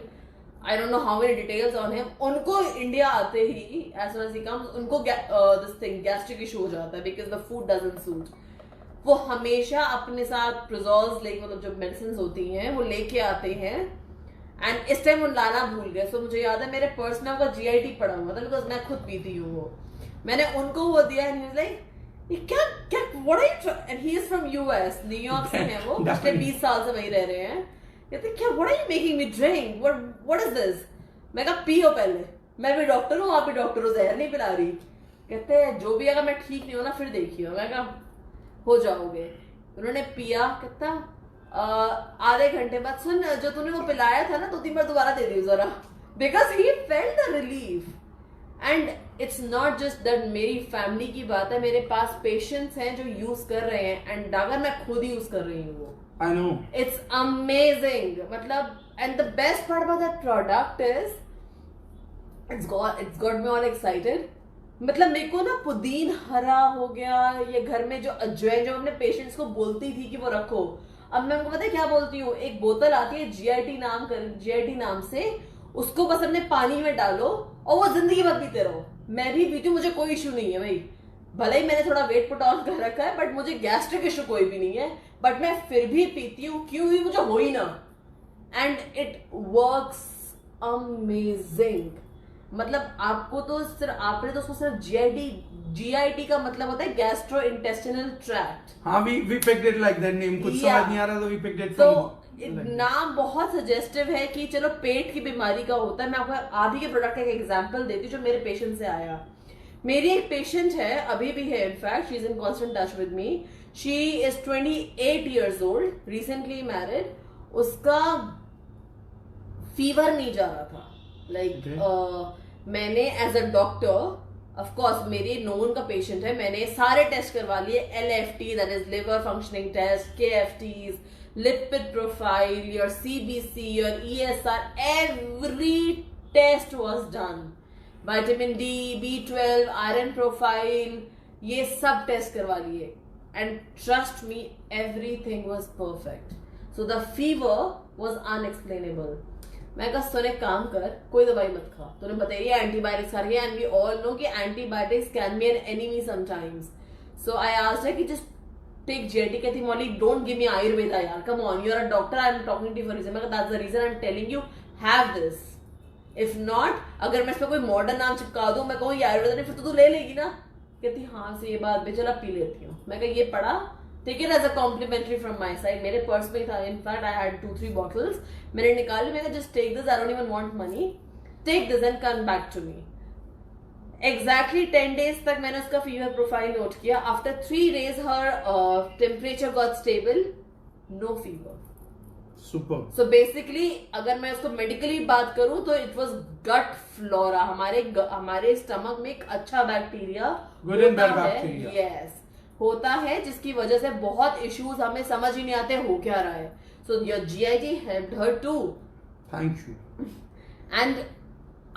I don't know how many details on him. उनको इंडिया आते ही as soon as he comes, उनको दिस थिंग गैस्ट्रिक इशू हो जाता है because the food doesn't suit. वो हमेशा अपने साथ प्रोजोल्स लेके, मतलब जो मेडिसिन होती हैं वो लेके आते हैं, एंड इस टाइम वो लाना भूल गए। सो मुझे याद है मेरे पर्स में उनका जीआईटी पड़ा हुआ था, बिकॉज मैं खुद पीती हूँ वो। मैंने उनको वो दिया, एंड ही वाज लाइक ये क्या क्या what are you, and he is from US, New York से हैं वो, पिछले 20 साल से वहीं रह रहे हैं। कहते क्या what are you making me drink, what is this. मैं कहा पियो पहले, मैं भी डॉक्टर हूँ, आप भी डॉक्टर हो, जहर नहीं पिला रही। कहते हैं जो भी, अगर मैं ठीक नहीं हो ना फिर देखियो। मैं कहा हो जाओगे। उन्होंने पिया, कहता आधे घंटे बाद, सुन जो तूने वो पिलाया था ना 2-3 बार दोबारा दे दियो जरा, because he felt the relief. And it's not just that, मेरी फैमिली की बात है, मेरे पास पेशेंट्स हैं जो यूज कर रहे हैं, एंड डागर मैं खुद ही यूज कर रही हूँ वो। I know. It's amazing. मतलब, and the best part about that product is it's got me all excited. मतलब मेरे को ना पुदीन हरा हो गया, ये घर में जो अजवाइन, जो अपने पेशेंट्स को बोलती थी कि वो रखो, अब मैं उनको पता है क्या बोलती हूँ, एक बोतल आती है जीआईटी नाम से, उसको बस अपने पानी में डालो और वो जिंदगी भर पीते रहो। मैं भी पीती हूँ, मुझे कोई इशू नहीं है भाई, भले ही मैंने थोड़ा वेट पुट ऑन कर रखा है, बट मुझे गैस्ट्रिक इशू कोई भी नहीं है, बट मैं फिर भी पीती हूँ, क्यों भी मुझे हो ही ना। And it works amazing. मतलब आपको तो सिर्फ, आपने तो उसको सिर्फ जीआईटी का मतलब होता है गैस्ट्रो इंटेस्टिनल ट्रैक्ट। हाँ, we picked it like that name. कुछ समझ नहीं आ रहा तो we picked it तो from नाम बहुत सजेस्टिव है कि चलो पेट की बीमारी का होता है। मैं आपको आप ही के प्रोडक्ट का एक एग्जांपल देती हूँ जो मेरे पेशेंट से आया। मेरी एक पेशेंट है, अभी भी है, in fact she is in constant touch with me. She is 28 years old, recently married. उसका फीवर नहीं जा रहा था, मैंने as a doctor, of course मेरे नोन का पेशेंट है, मैंने सारे टेस्ट करवा लिए, LFT that is liver functioning test, KFTs, lipid profile, your CBC, your ESR, every test was done, vitamin D, B12, iron profile, ये सब टेस्ट करवा लिए and trust me everything was perfect. So the fever was unexplainable. मैं कहा सुन एक काम कर, कोई दवाई मत खा, तूने बताई है एंटीबायोटिक्स खा रही है, एंड वी ऑल नो कि antibiotics can be an enemy sometimes. So I asked her कि जस्ट टेक GIT. कहती Mouli don't give me Ayurveda यार, come on, you are a doctor, I am talking to you for reason. मैं कहा that's the reason I am telling you, have this. If not, अगर मैं इस पर कोई मॉडर्न नाम चिपका दूं, मैं कहूँ ये आयुर्वेदा नहीं, फिर तो तू ले लेगी ना. कहती हाँ से ये बात भी, चला पी लेती हूँ. मैं कहा ये पढ़ा, take it as a complimentary from my side. मेरे पर्स में था, इनफैक्ट आई हैड 2-3 बॉटल्स. मैंने निकाली, मैंने just take this, I don't even want money, take this and come back to me. Exactly 10 days तक मैंने उसका फीवर प्रोफाइल नोट किया. आफ्टर 3 days हर temperature got stable, no fever. Super. So basically अगर मैं उसको मेडिकली बात करूं तो इट वाज गट फ्लोरा. हमारे स्टमक में एक अच्छा bacteria good and bad bacteria, yes, होता है, जिसकी वजह से बहुत इश्यूज हमें समझ ही नहीं आते हो क्या रहा है. So your GIT helped her to. Thank you. And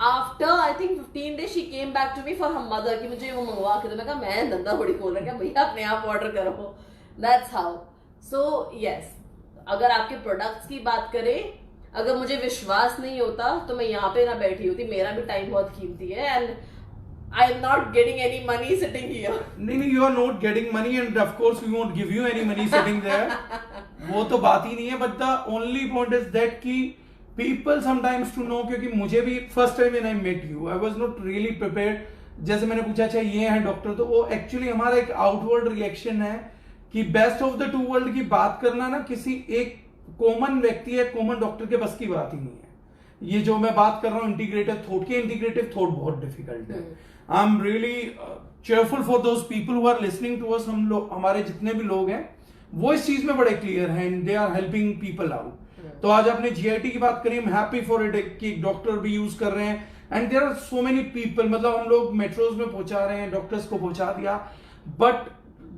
after I think 15 days she came back to me for her mother कि मुझे वो मंगवा के दो. मैं कहा मैं धंधा थोड़ी खोल रहा, भैया अपने आप ऑर्डर करो. That's how. सो यस, अगर आपके प्रोडक्ट्स की बात करें, अगर मुझे विश्वास नहीं होता तो मैं यहाँ पे ना बैठी होती. मेरा भी टाइम बहुत कीमती है and I am not getting any money sitting here. नहीं, you are not getting money and of course we won't give you any money sitting there. वो तो बात ही नहीं है. But the only point is that कि people sometimes to know, क्योंकि मुझे भी first time when I met you I was not really prepared. जैसे मैंने पूछा अच्छा ये है डॉक्टर, तो वो एक्चुअली हमारा एक आउटवर्ड रिएक्शन है कि best of the two world की बात करना ना किसी एक कॉमन व्यक्ति या कॉमन डॉक्टर के बस की बात ही नहीं है. ये जो मैं बात कर रहा हूँ इंटीग्रेटिव थॉट की, इंटीग्रेटिव थॉट बहुत डिफिकल्ट है. I am really cheerful for those people who are listening to us. हम लोग, हमारे जितने भी लोग हैं वो इस चीज में बड़े क्लियर हैं and they are helping people out. तो आज आपने GIT की बात करी, I am happy for it कि डॉक्टर भी यूज कर रहे हैं and there are so many people. मतलब हम लोग मेट्रोज में पहुंचा रहे हैं, डॉक्टर्स को पहुंचा दिया, बट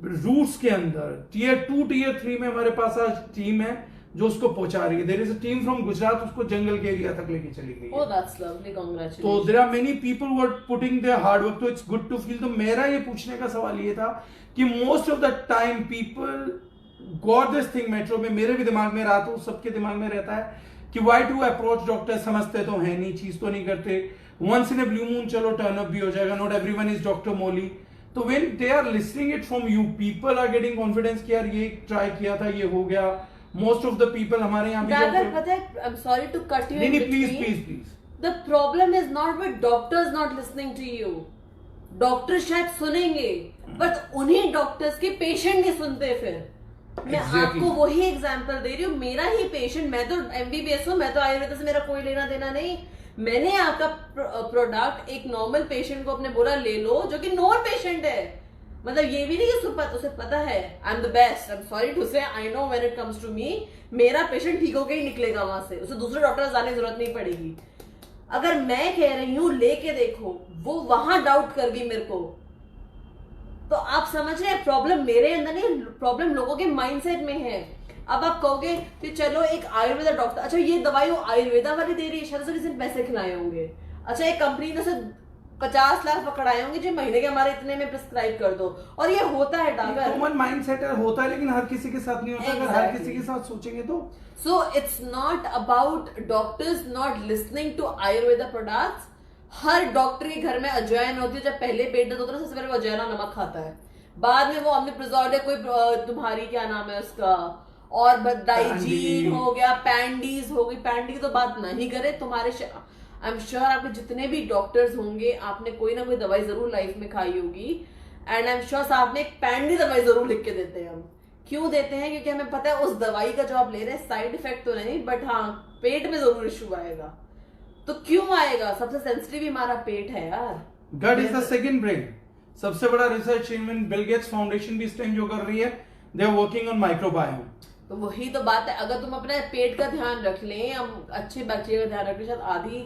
रूट्स के अंदर Tier 2 Tier 3 में हमारे पास आज टीम है जो उसको पहुंचा रही है. There is a team from Gujarat, उसको जंगल के एरिया तक लेके चली गई है. Oh that's lovely, congratulations. तो there are many people who are putting their hard work, तो इट्स गुड टू फील. तो मेरा ये पूछने का सवाल ये था कि most of the time people got this thing metro में, मेरे भी दिमाग में रहा, तो सबके दिमाग में रहता है कि व्हाई टू अप्रोच डॉक्टर. समझते तो है नहीं, चीज तो नहीं करते. Once in a blue moon चलो टर्न अप भी हो जाएगा. Not everyone is doctor Mouli. तो when they are listening it from you, people are getting confidence कि यार ये ट्राई किया था, ये हो गया. मोस्ट ऑफ द पीपल हमारे यहाँ भी पता है, I am sorry to cut you. नहीं, please. The problem is not with doctors not listening to you. Doctor शायद सुनेंगे बट उन्हीं डॉक्टर्स के पेशेंट नहीं सुनते. फिर मैं आपको वही एग्जांपल दे रही हूँ. मेरा ही पेशेंट, मैं तो MBBS हूँ, मैं तो आयुर्वेद से मेरा कोई लेना देना नहीं. मैंने आपका प्रोडक्ट एक नॉर्मल पेशेंट को अपने बोला ले लो, जो कि नॉर्मल पेशेंट है. मतलब ये भी नहीं कि उसे पता है I am the best. I am sorry to say, I know when it comes to me, मेरा पेशेंट ठीक होकर ही निकलेगा वहां से, उसे दूसरे डॉक्टर जाने की जरूरत नहीं पड़ेगी. अगर मैं कह रही हूँ लेके देखो, वो वहां डाउट कर गई मेरे को, तो आप समझ रहे हैं प्रॉब्लम मेरे अंदर नहीं, प्रॉब्लम लोगों के माइंडसेट में है. अब आप कहोगे कि चलो एक आयुर्वेदा डॉक्टर, अच्छा ये दवाई वो आयुर्वेदा वाली दे रही है, शायद किसी ने पैसे खिलाए होंगे. अच्छा एक कंपनी ने उसे 50 लाख पकड़ाए होंगे जो महीने के हमारे इतने में प्रिस्क्राइब कर दो. और ये होता है डॉक्टर, कॉमन माइंडसेट होता है, लेकिन हर किसी के साथ नहीं होता. अगर हर किसी के साथ सोचेंगे तो. So it's not about doctors not listening to Ayurveda products. हर डॉक्टर के घर में अजवाइन होती है. जब पहले पेट दर्द होता है सबसे पहले वो अजवाइन नमक खाता है, बाद में वो omeprazole, कोई तुम्हारी क्या नाम है उसका, और डाइजीन हो गया, पैंडीज हो गई. पैंडी की तो बात नहीं करे. तुम्हारे आई एम श्योर आपके जितने भी डॉक्टर्स होंगे, आपने कोई ना कोई दवाई जरूर लाइफ में खाई होगी. एंड आई एम श्योर साथ में एक पैंडी दवाई जरूर लिख के देते हैं. हम क्यों देते हैं? क्योंकि हमें पता है उस दवाई का जो आप ले रहे हैं साइड इफेक्ट तो नहीं, बट हाँ पेट में जरूर इश्यू आएगा. तो क्यों आएगा? सबसे सेंसिटिव ही हमारा पेट है यार. Gut is the second brain. सबसे बड़ा research even Bill Gates foundation भी इस टाइम जो कर रही है, they are working on microbiome. तो वही तो बात है, अगर तुम अपने पेट का ध्यान रख लें, हम अच्छे बैक्टीरिया का ध्यान रख लें, शायद आधी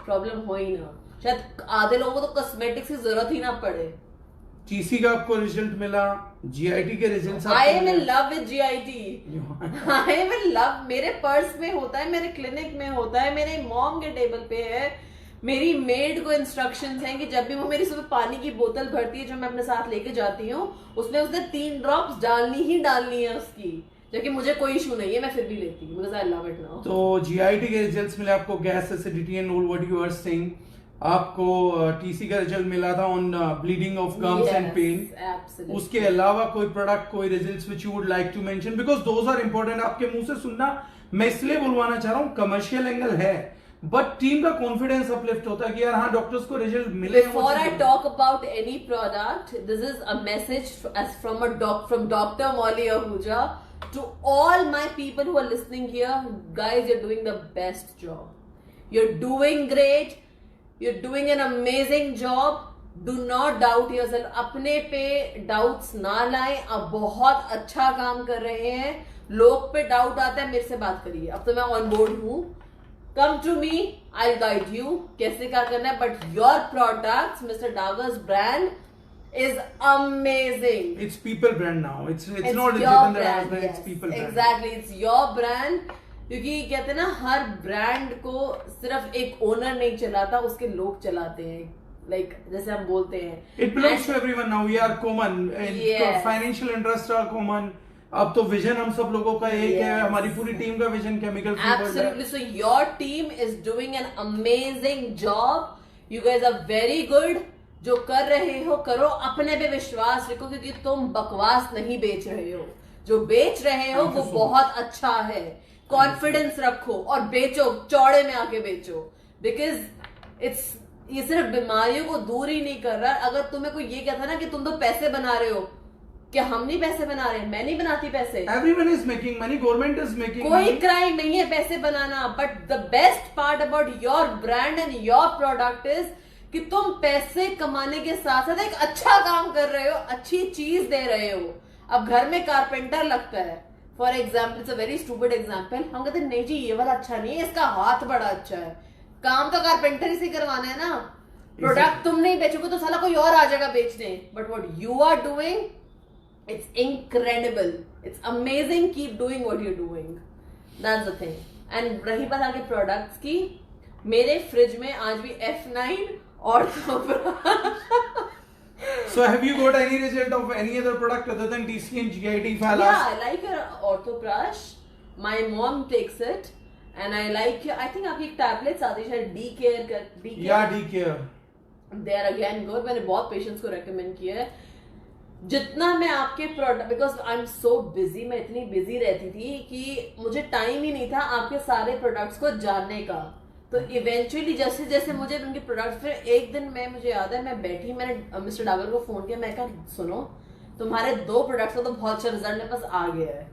प्रॉब्लम हो ही ना. शायद आधे लोगों को तो कॉस्मेटिक्स की जरूरत ही ना पड़े. TC का आपको रिजल्ट मिला, GIT के result. I am in love with GIT. I am in love. मेरे पर्स में होता है, मेरे क्लिनिक में होता है, मेरे मॉम के टेबल पे है. मेरी मेड को इंस्ट्रक्शंस हैं कि जब भी वो मेरी सुबह पानी की बोतल भरती है जो मैं अपने साथ लेके जाती हूँ, उसमें उसने 3 ड्रॉप्स डालनी है उसकी, जबकि मुझे कोई इशू नहीं है, मैं फिर भी लेती हूँ, because I love it now. तो जीआईटी के रिजल्ट्स मिले आपको, gas acidity and all what you are saying, आपको टीसी का रिजल्ट मिला था on bleeding of gums and pain. उसके अलावा कोई प्रोडक्ट, कोई results which you would like to mention, because those are important. आपके मुंह से सुनना मैं इसलिए बुलवाना चाह रहा हूँ, कमर्शियल एंगल है बट टीम का कॉन्फिडेंस अपलिफ्ट होता है कि यार हाँ डॉक्टर्स को रिजल्ट मिले। Before I talk about any product, this is a message as from Dr. Molly Ahuja to all my people who are listening here. Guys, you're doing the best job. You're doing great. You're doing an amazing job. Do not doubt yourself. अपने पे doubts ना लाएं. आप बहुत अच्छा काम कर रहे हैं. लोग पे doubt आता है, मेरे से बात करिए. अब तो मैं on board हूँ. Come to me, I'll guide you. कैसे क्या करना है, but your products, Mr. Davar's brand is amazing. It's people brand now. It's not your Jitin brand, brand. yes. It's people brand. Exactly, it's your brand. क्योंकि कहते हैं ना, हर brand को सिर्फ एक ओनर नहीं चलाता, उसके लोग चलाते हैं. Like जैसे हम बोलते हैं. It belongs to everyone now. We are common. Yes. Financial interests are common. अब तो विजन हम सब लोगों का एक है, हमारी पूरी टीम का विजन केमिकल फ्री वर्ल्ड है. Absolutely. So your team is doing an amazing job. You guys are very good. जो कर रहे हो करो, अपने पे विश्वास रखो, क्योंकि तुम बकवास नहीं बेच रहे हो. जो बेच रहे हो वो बहुत अच्छा है. कॉन्फिडेंस रखो और बेचो, चौड़े में आके बेचो. बिकॉज ये सिर्फ बीमारियों को दूर ही नहीं कर रहा. अगर तुम्हें कोई ये कहता ना कि तुम तो पैसे बना रहे हो, क्या हम नहीं पैसे बना रहे? मैं नहीं बनाती पैसे. Everyone is making money. Government is making कोई money. क्राइम नहीं है पैसे बनाना. But the best part about your brand and your product is कि तुम पैसे कमाने के साथ साथ एक अच्छा काम कर रहे हो, अच्छी चीज दे रहे हो. अब घर में कारपेंटर लगता है, for example, it's a very stupid example. हम कहते हैं नहीं जी ये वाला अच्छा नहीं है, इसका हाथ बड़ा अच्छा है. काम तो कारपेंटर ही से करवाना है ना. प्रोडक्ट तुम नहीं बेचोगे तो साला कोई और आ जाएगा बेचने. But what you are doing, it's incredible, it's amazing. Keep doing what you're doing. That's the thing. And रही बात आगे प्रोडक्ट्स की, मेरे फ्रिज में आज भी F9 और So have you got any result of any other product other than TC and GIT? Yeah, I like your Orthoprash. My mom takes it and I like your, I think आपकी tablets आती है D-Care. Yeah, D-Care. They are again good. मैंने बहुत patients को recommend किया है. जितना मैं आपके product, because I am so busy, मैं इतनी बिजी रहती थी कि मुझे टाइम ही नहीं था आपके सारे प्रोडक्ट्स को जानने का. तो इवेंचुअली जैसे जैसे मुझे उनके प्रोडक्ट्स, फिर एक दिन मुझे याद है, मैं बैठी, मैंने मिस्टर डावर को फोन किया, मैं कहा सुनो तुम्हारे 2 प्रोडक्ट्स का तो बहुत अच्छा रिजल्ट मेरे पास आ गया है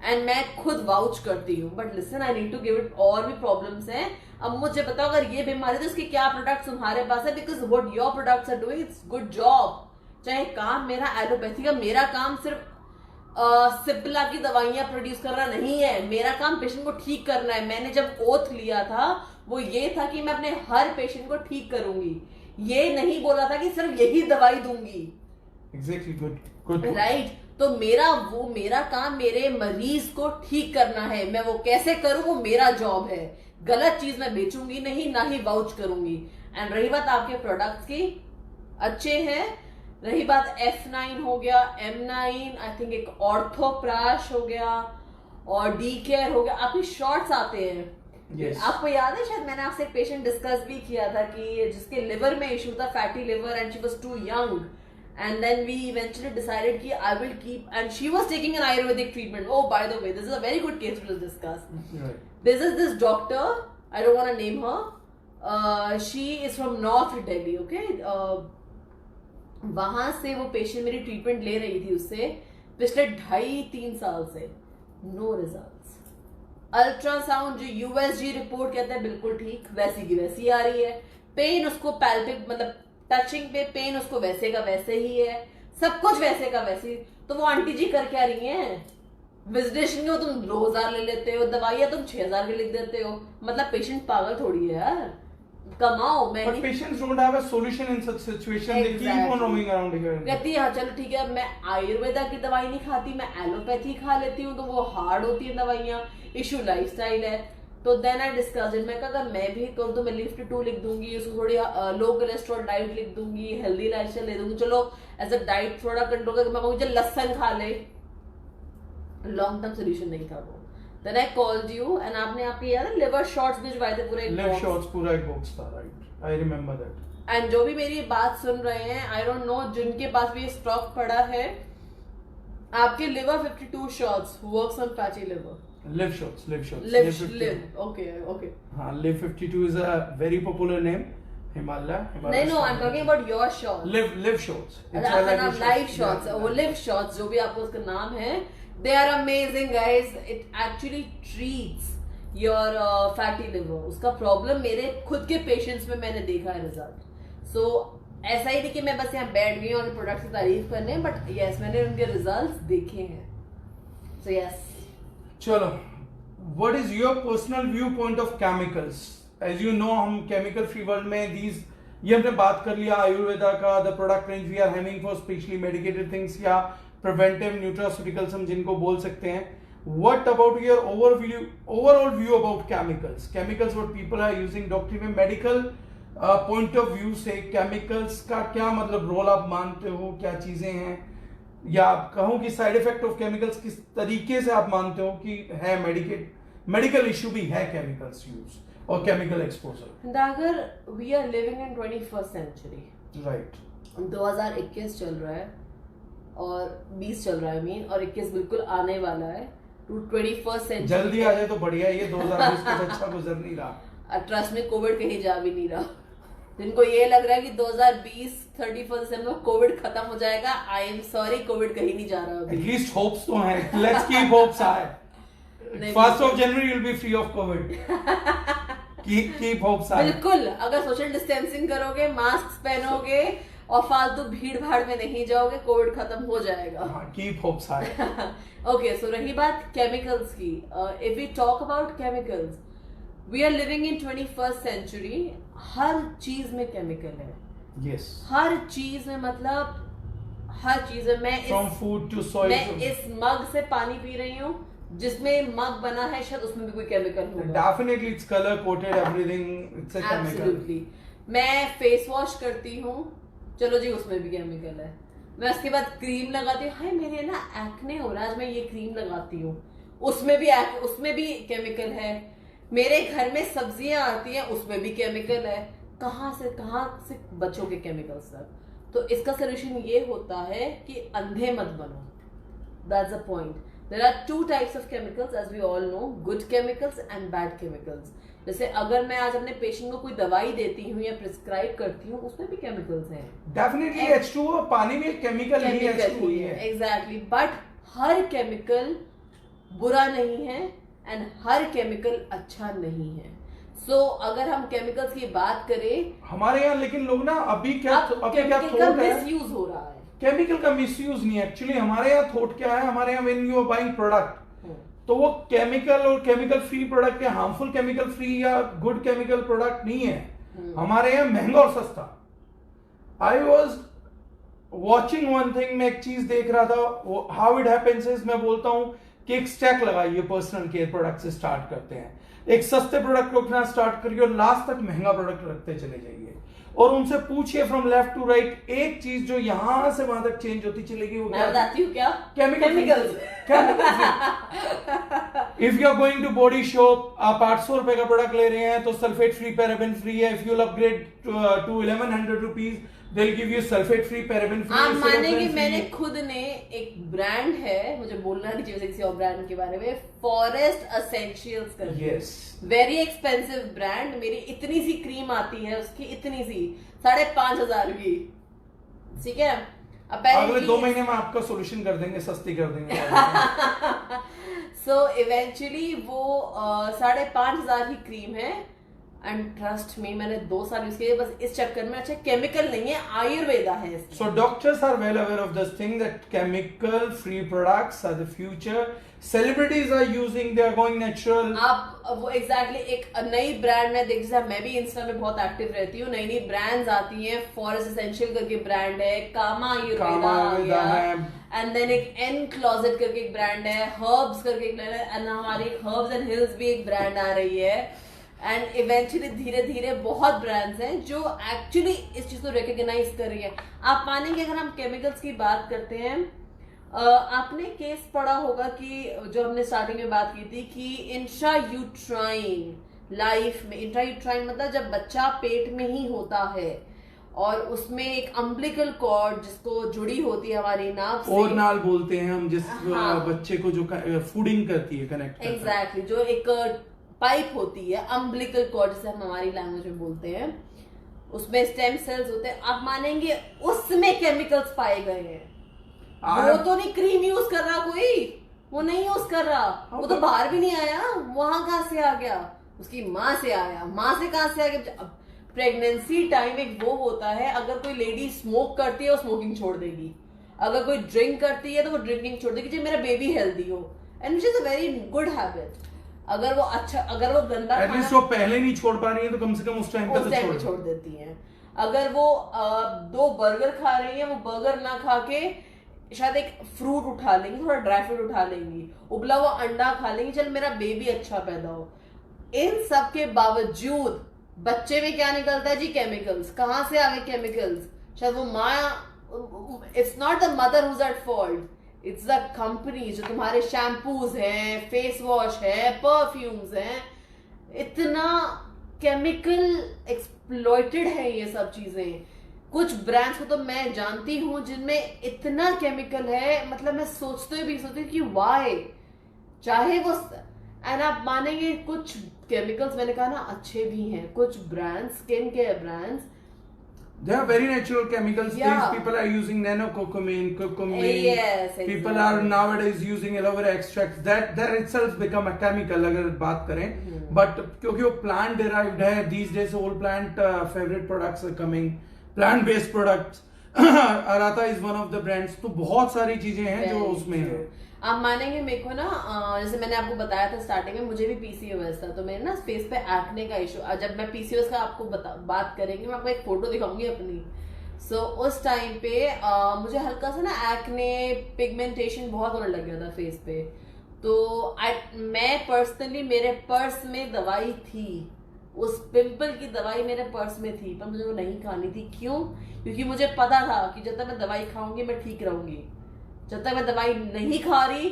एंड मैं खुद वाउच करती हूँ, but listen I need to give it. और भी प्रॉब्लम्स हैं. अब मुझे बताओ अगर ये बीमारी तो इसके क्या प्रोडक्ट्स तुम्हारे पास है, because what your products are doing, it's good job. चाहे काम मेरा एलोपैथी का, मेरा काम सिर्फ सिप्ला की दवाइयां प्रोड्यूस करना नहीं है. मेरा काम पेशेंट को ठीक करना है. मैंने जब ओथ लिया था वो ये था कि मैं अपने हर पेशेंट को ठीक करूंगी. ये नहीं बोला था कि सिर्फ यही दवाई दूंगी. Exactly, good. राइट. तो मेरा काम मेरे मरीज को ठीक करना है. मैं वो कैसे करूं, वो मेरा जॉब है. गलत चीज मैं बेचूंगी नहीं, ना ही वाउच करूंगी. एंड रही बात आपके प्रोडक्ट्स की, अच्छे हैं. रही बात F9 हो गया, M9, आई थिंक एक ऑर्थोप्राश हो गया और D-Care हो गया. आपके शॉर्ट्स आते हैं. Yes. आपको याद है, शायद मैंने आपसे एक पेशेंट डिस्कस भी किया था कि जिसके लिवर में इशू था, fatty liver, and she was too young. And then we eventually decided कि I will keep, and she was taking an Ayurvedic treatment. Oh, by the way, this is a very good case to discuss. Right. This is this doctor, I don't want to name her. She is from North Delhi, okay? वहां से वो patient मेरी treatment ले रही थी उससे पिछले 2.5-3 साल से. No results. अल्ट्रासाउंड जो यूएसजी रिपोर्ट कहता है बिल्कुल ठीक, वैसी की वैसी आ रही है. पेन उसको पैल्पिक, मतलब टचिंग पे पेन उसको वैसे का वैसे ही है. सब कुछ वैसे का वैसे. तो वो आंटी जी कर क्या रही हैं, विजिटेशन के तुम 2000 ले लेते हो, दवाइयां तुम 6000 के लिख देते हो. मतलब पेशेंट पागल थोड़ी है यार. कमाओ. But patients don't have a solution in such situation. Exactly. They keep on roaming around here. कहती है चलो ठीक है, मैं आयुर्वेदा की दवाई नहीं खाती, मैं एलोपैथी खा लेती हूँ, तो वो हार्ड होती है दवाइयाँ. इशू लाइफस्टाइल है. तो देन आई डिस्कस इट, मैं कहा अगर मैं भी करूँ तो मैं लिफ्ट 2 लिख दूंगी, उसको थोड़ी लो कोलेस्ट्रॉल डाइट लिख दूंगी, हेल्दी लाइफस्टाइल ले दूंगी, चलो एज अ डाइट थोड़ा कंट्रोल करके मैं कहूँ लहसन खा ले। लॉन्ग टर्म सोल्यूशन नहीं था वो। Then I called you and आपने आपके याद है लिवर शॉट्स भिजवाए थे पूरे लिवर शॉट्स पूरा एक बॉक्स था, right, I remember that. And जो भी मेरी बात सुन रहे हैं, आई डोंट नो जिनके पास भी स्टॉक पड़ा है, आपके liver 52 shots works on fatty liver. Liv shots okay हाँ, Liv 52 is a very popular name. Himalaya नहीं, no I am talking about your shots. Liv shots, आपका नाम लाइव शॉट्स, वो लिव शॉट्स जो भी आपको उसका नाम है, they are amazing guys. It actually treats your fatty liver. उसका प्रॉब्लम मेरे खुद के पेशेंट्स में मैंने देखा है रिजल्ट। सो ऐसा ही नहीं कि मैं बस यहाँ बैठ गई और प्रोडक्ट की तारीफ करने, बट यस मैंने उनके रिजल्ट्स देखे हैं। सो यस, चलो, what is your personal viewpoint of chemicals? As you know, हम chemical free world में ये हमने बात कर लिया आयुर्वेदा का, the product range we are having for specially medicated things या preventive nutraceuticals हम जिनको बोल सकते हैं। What about your overall view about chemicals? Chemicals what people are using डॉक्टरी में, मेडिकल पॉइंट ऑफ व्यू से केमिकल्स का क्या मतलब रोल आप मानते हो, क्या चीजें हैं, या आप कहूं कि साइड इफेक्ट ऑफ केमिकल्स किस तरीके से आप मानते हो कि है, मेडिकल इश्यू भी है केमिकल्स यूज और केमिकल एक्सपोजर। अगर we are living in 21st century, right, 2021 चल रहा है और 20 चल रहा है और 21 बिल्कुल आने वाला है, टू 21st सेंचुरी जल्दी आ जाए तो बढ़िया, ये 2020 कुछ अच्छा गुजर नहीं रहा। ट्रस्ट में कोविड कहीं जा भी नहीं रहा। जिनको ये लग रहा है कि 2020 31 दिसंबर कोविड खत्म हो जाएगा, आई एम सॉरी, कोविड कहीं नहीं जा रहा अभी। एटलीस्ट होप्स तो हैं, let's keep hopes high. 1st of January you'll be free of COVID. keep hope high. बिल्कुल, अगर सोशल डिस्टेंसिंग करोगे, मास्क पहनोगे और फालतू भीड़ भाड़ में नहीं जाओगे, कोविड खत्म हो जाएगा। Keep hopes high. Okay, so रही बात केमिकल्स की, if we talk about chemicals, we are living in 21st century, हर चीज में केमिकल है। yes. हर चीज में, मतलब हर चीज में। मैं इस मग से पानी पी रही हूँ, जिसमें मग बना है शायद उसमें भी कोई केमिकल होगा। Definitely it's color coated, everything, it's a chemical. Absolutely. मैं फेस वॉश करती हूँ, चलो जी उसमें भी केमिकल है। मैं उसके बाद क्रीम लगाती हूँ, हाय मेरे ना एक्ने हो रहा है, आज मैं ये क्रीम लगाती हूँ, उसमें भी केमिकल है। मेरे घर में सब्जियां आती हैं, उसमें भी केमिकल है। कहाँ से बचोगे केमिकल से? तो इसका सोल्यूशन ये होता है कि अंधे मत बनो। That's the point. There are 2 types of chemicals, as we all know, good chemicals and bad chemicals. जैसे अगर मैं आज अपने पेशेंट को कोई दवाई देती हूँ या प्रिस्क्राइब करती हूँ, उसमें भी केमिकल्स हैं। Definitely H2O, पानी में केमिकल ही है। Exactly, but हर केमिकल बुरा नहीं है एंड हर केमिकल अच्छा नहीं है। So, अगर हम केमिकल्स की बात करें, हमारे यहाँ लेकिन लोग ना अभी क्या मिसयूज हो रहा है। केमिकल का मिसयूज नहीं, एक्चुअली हमारे यहाँ थॉट क्या है, हमारे यहाँ when you are buying product, तो वो केमिकल और केमिकल फ्री प्रोडक्ट या हार्मफुल केमिकल फ्री या गुड केमिकल प्रोडक्ट नहीं है। हमारे यहाँ महंगा और सस्ता। I was watching one thing, मैं एक चीज देख रहा था, हाउ इट हैपेंस इज, मैं बोलता हूँ कि एक स्टैक लगाइए, पर्सनल केयर प्रोडक्ट से स्टार्ट करते हैं, एक सस्ते प्रोडक्ट को रखना स्टार्ट करिए और लास्ट तक महंगा प्रोडक्ट रखते चले जाइए और उनसे पूछिए फ्रॉम लेफ्ट टू राइट, एक चीज जो यहां से वहां तक चेंज होती चलेगी, वो मैं बताती हूँ क्या, chemicals. If you are going to body shop, आप 800 रुपए का प्रोडक्ट ले रहे हैं तो सल्फेट फ्री पैराबेन फ्री है। If you will upgrade to 1100 rupees, they will give you sulphate free paraben free. आप मानेंगे, मैंने खुद ने एक ब्रांड है, मुझे बोलना नहीं चाहिए किसी और ब्रांड के बारे में, फॉरेस्ट एसेंशियल्स करके, वेरी एक्सपेंसिव ब्रांड। मेरी इतनी सी क्रीम आती है उसकी, इतनी सी 5,500 की, ठीक है। अगले 2 महीने में आपका सोल्यूशन कर देंगे, सस्ती कर देंगे। सो इवेंचुअली वो 5,500 की क्रीम है। एंड ट्रस्ट मी, मैंने 2 साल यूज किया बस इस चक्कर में। अच्छा केमिकल नहीं है, आयुर्वेदा है इसमें। So doctors are well aware of this thing that chemical free products are the future. Celebrities are using, they are going natural. आप वो एग्जैक्टली एक नई ब्रांड में देख, जैसे मैं भी इंस्टा में बहुत एक्टिव रहती हूँ, नई नई ब्रांड्स आती हैं। फॉरेस्ट एसेंशियल करके ब्रांड है, कामा आयुर्वेदा है, एंड देन एक एन क्लोजेट करके एक ब्रांड है, हर्ब्स करके एक ब्रांड है, एंड हमारी हर्ब्स एंड हिल्स भी एक ब्रांड आ रही है। एंड इवेंचुअली धीरे धीरे बहुत ब्रांड्स हैं जो एक्चुअली इस चीज को रिकॉग्नाइज कर रही है। आप मानेंगे अगर हम केमिकल्स की बात करते हैं, आपने केस पढ़ा होगा कि जो हमने स्टार्टिंग में बात की थी कि इंट्रायूट्राइन लाइफ में, इंट्रायूट्राइन मतलब जब बच्चा पेट में ही होता है और उसमें एक अम्बिलिकल कॉर्ड जिसको जुड़ी होती है हमारी नाभ से, और नाल बोलते हैं हम जिस हाँ, बच्चे को जो फूडिंग करती है, कनेक्ट एग्जैक्टली जो एक पाइप होती है, अम्बिलिकल कॉर्ड जिसे हम हमारी लैंग्वेज में बोलते हैं, उसमें स्टेम सेल्स होते हैं। आप मानेंगे उसमें केमिकल्स पाए गए हैं। वो तो नहीं क्रीम यूज कर रहा कोई, वो नहीं यूज कर रहा, वो तो बाहर भी नहीं आया, वहां कहां से आ गया, उसकी माँ से आया, माँ से कहां से आ गया। प्रेगनेंसी टाइम एक वो होता है, अगर कोई लेडी स्मोक करती है वो स्मोकिंग छोड़ देगी, अगर कोई ड्रिंक करती है तो वो ड्रिंकिंग छोड़ देगी, जो मेरा बेबी हेल्दी हो, and which is a very good habit. अगर वो अच्छा, अगर वो गंदा एटलीस्ट वो पहले नहीं छोड़ पा रही है तो कम से कम उस टाइम पे छोड़ देती है। अगर वो 2 बर्गर खा रही है, वो बर्गर ना खा के शायद एक फ्रूट उठा लेंगी, थोड़ा ड्राई फ्रूट उठा लेंगी, उबला हुआ अंडा खा लेंगी, चल मेरा बेबी अच्छा पैदा हो। इन सब के बावजूद बच्चे में क्या निकलता है जी? केमिकल्स। कहां से आ गए केमिकल्स? शायद वो माँ, it's not the mother who's at fault, it's the company. जो तुम्हारे शैम्पूज हैं, फेस वॉश है, परफ्यूम्स हैं, इतना केमिकल एक्सप्लॉइटेड है ये सब चीजें। कुछ ब्रांड्स को तो मैं जानती हूं जिनमें इतना केमिकल है, मतलब मैं सोचती हूँ कि वाई, चाहे वो, एंड आप मानेंगे कुछ केमिकल्स मैंने कहा ना अच्छे भी हैं, कुछ brands, skin care brands, they are very natural chemicals. Yeah. These people are using nano-curcumin, curcumin. Yes, People exactly. are nowadays using aloe vera extracts. That itself become a chemical अगर बात करें, but क्योंकि वो plant derived है, these days all plant favorite products are coming, plant based products. Aratha is one of the brands. तो बहुत सारी चीजें हैं जो उसमें है। आप मानेंगे मेरे को ना, जैसे मैंने आपको बताया था स्टार्टिंग में, मुझे भी पीसीओएस था, तो मेरे ना फेस पे एक्ने का इशू। जब मैं पीसीओएस का आपको बात करेंगे, मैं आपको एक फोटो दिखाऊंगी अपनी। उस टाइम पे मुझे हल्का सा ना एक्ने, पिगमेंटेशन बहुत होने लग गया था फेस पे। तो मैं पर्सनली, मेरे पर्स में दवाई थी, उस पिंपल की दवाई मेरे पर्स में थी, पर मुझे वो नहीं खानी थी। क्यों? क्योंकि मुझे पता था कि जब तक मैं दवाई खाऊंगी मैं ठीक रहूंगी, जब तक मैं दवाई नहीं खा रही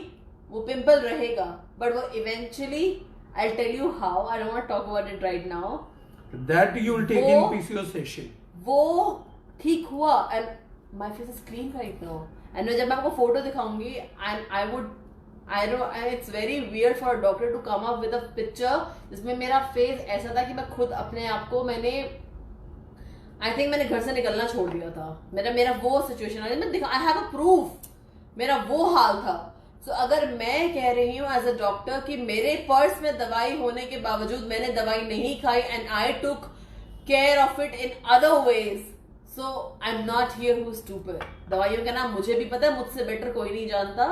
वो पिंपल रहेगा। बट वो eventually, I tell you how, I don't want to talk about it right now, that you will take in PCOS session. वो ठीक हुआ and my face is clean right now. And जब मैं आपको photo दिखाऊंगी, I don't, it's very weird for a doctor to come up with a picture जिसमें मेरा face ऐसा था कि मैं खुद अपने आप को, आई थिंक मैंने घर से निकलना छोड़ दिया था। मेरा वो situation I have a proof, मेरा वो हाल था। अगर मैं कह रही हूँ एज अ डॉक्टर कि मेरे पर्स में दवाई होने के बावजूद मैंने दवाई नहीं खाई and I took care of it in other ways, so I am not here who stupid. दवाइयों का नाम मुझे भी पता है, मुझसे बेटर कोई नहीं जानता,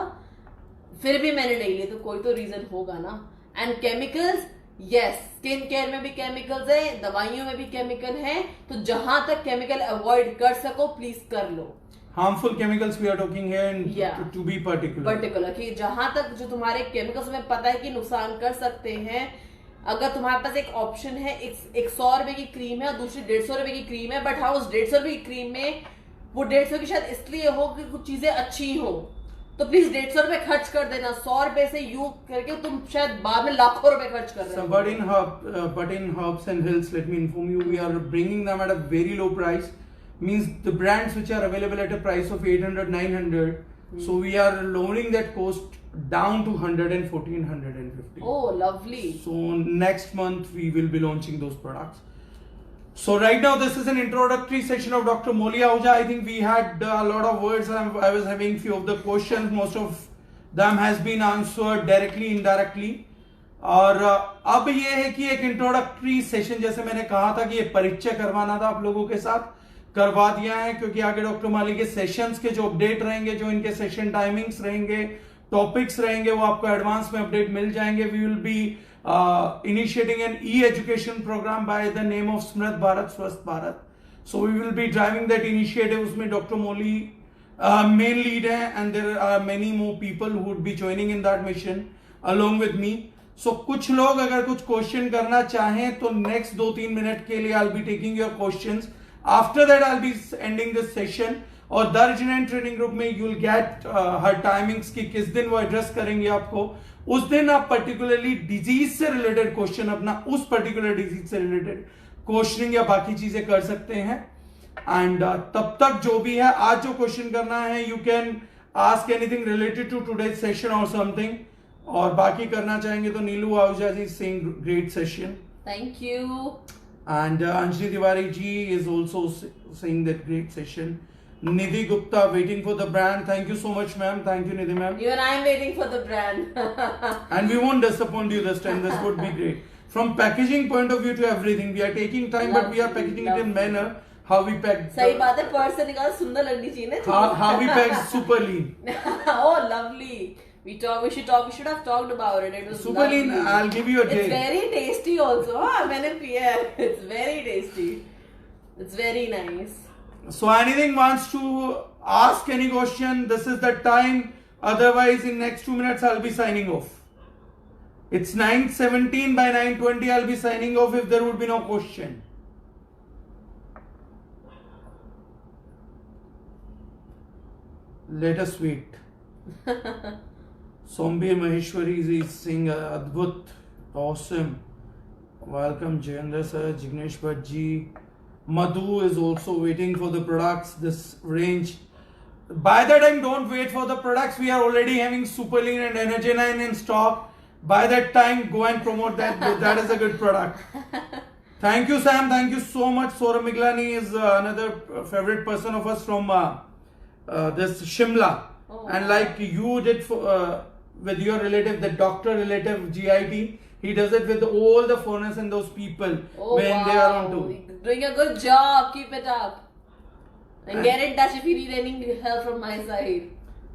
फिर भी मैंने नहीं ली, तो कोई तो रीजन होगा ना। And chemicals, yes, skin care में भी केमिकल्स है, दवाइयों में भी केमिकल है, तो जहां तक केमिकल अवॉइड कर सको प्लीज कर लो। Harmful chemicals we are talking here, and to be particular कि जहां तक जो तुम्हारे केमिकल्स में पता है कि नुकसान कर सकते हैं, अगर तुम्हारे पास एक ऑप्शन है, एक 100 रुपए की क्रीम है और दूसरी 150 रुपए की क्रीम है, बट हाँ उस 150 रुपए की क्रीम में वो 150 की शायद इसलिए हो कि कुछ चीजें अच्छी हो, तो प्लीज 150 रुपए खर्च कर देना। 100 रुपए से यू करके तुम शायद बाद में लाखों रुपए खर्च कर रहे हो। But in herbs and hills, let me inform you, we are bringing them at a very low price. Means the brands which are available at a price of 800, 900, so we are lowering that cost down to 100 and 1450. Oh, lovely. So next month we will be launching those products. So right now this is an introductory session of Dr. Moli Ahuja. I think we had a lot of words and I was having few of the questions. Most of them has been answered directly, indirectly. और अब ये है कि एक introductory session, जैसे मैंने कहा था कि ये परिचय करवाना था आप लोगों के साथ, करवा दिया है, क्योंकि आगे डॉक्टर माली के सेशंस के जो अपडेट रहेंगे, जो इनके सेशन टाइमिंग्स रहेंगे, टॉपिक्स रहेंगे, वो आपको एडवांस में अपडेट मिल जाएंगे. We will be initiating an e education programme by the name of Smrit Bharat Swasth Bharat. So we will be driving that initiative. उसमें डॉक्टर मोली मेन लीड है, and there are many more people who would be joining in that mission along with me. सो कुछ लोग अगर कुछ question करना चाहें तो नेक्स्ट 2-3 मिनट के लिए I will be taking your questions. After that I will be ending this session. और दर्जन ट्रेनिंग ग्रुप में you will get her timings की किस दिन वो एड्रेस करेंगे आपको. उस दिन आप पर्टिकुलरली डिजीज से रिलेटेड क्वेश्चन, अपना उस पर्टिकुलर डिजीज से रिलेटेड क्वेश्चनिंग या बाकी चीजें कर सकते हैं. एंड तब तक जो भी है, आज जो क्वेश्चन करना है, you can ask anything related to today session और समथिंग. और बाकी करना चाहेंगे तो Neelu Ahuja ji saying great session. Thank you. And Anjali Tiwari ji is also saying that great session. Nidhi Gupta waiting for the brand. Thank you so much, ma'am. Thank you, Nidhi, ma'am. Even I'm waiting for the brand. And we won't disappoint you this time. This would be great. From packaging point of view to everything, we are taking time, but we are packaging it in manner how we pack. सही बात है, purse से निकाल सुंदर लगनी चाहिए ना. How we pack super lean. Oh, lovely. We should have talked about it. It was Super lean. lovely. I'll give you a day. It's very tasty also. हाँ, मैंने पिया है. It's very tasty. It's very nice. So anything wants to ask any question, this is the time. Otherwise, in next 2 minutes, I'll be signing off. It's 9:17. By 9:20, I'll be signing off if there would be no question. Let us wait. Sombir Maheshwari is saying Adbhut, awesome. Welcome Jayendra sir, Jignesh Bhaji. Madhu is also waiting for the products, this range. By the time, don't wait for the products. We are already having Super Lean and Energy 9 in stock. By that time, go and promote that. That is a good product. Thank you, Sam. Thank you so much. Saurabh Miglani is another favorite person of us from this Shimla. Oh, and like you did for, with your relative, the doctor relative GIT, he does it with all the foreigners and those people when they are on tour. Doing a good job. Keep it up. And get in touch if you need any help from my side.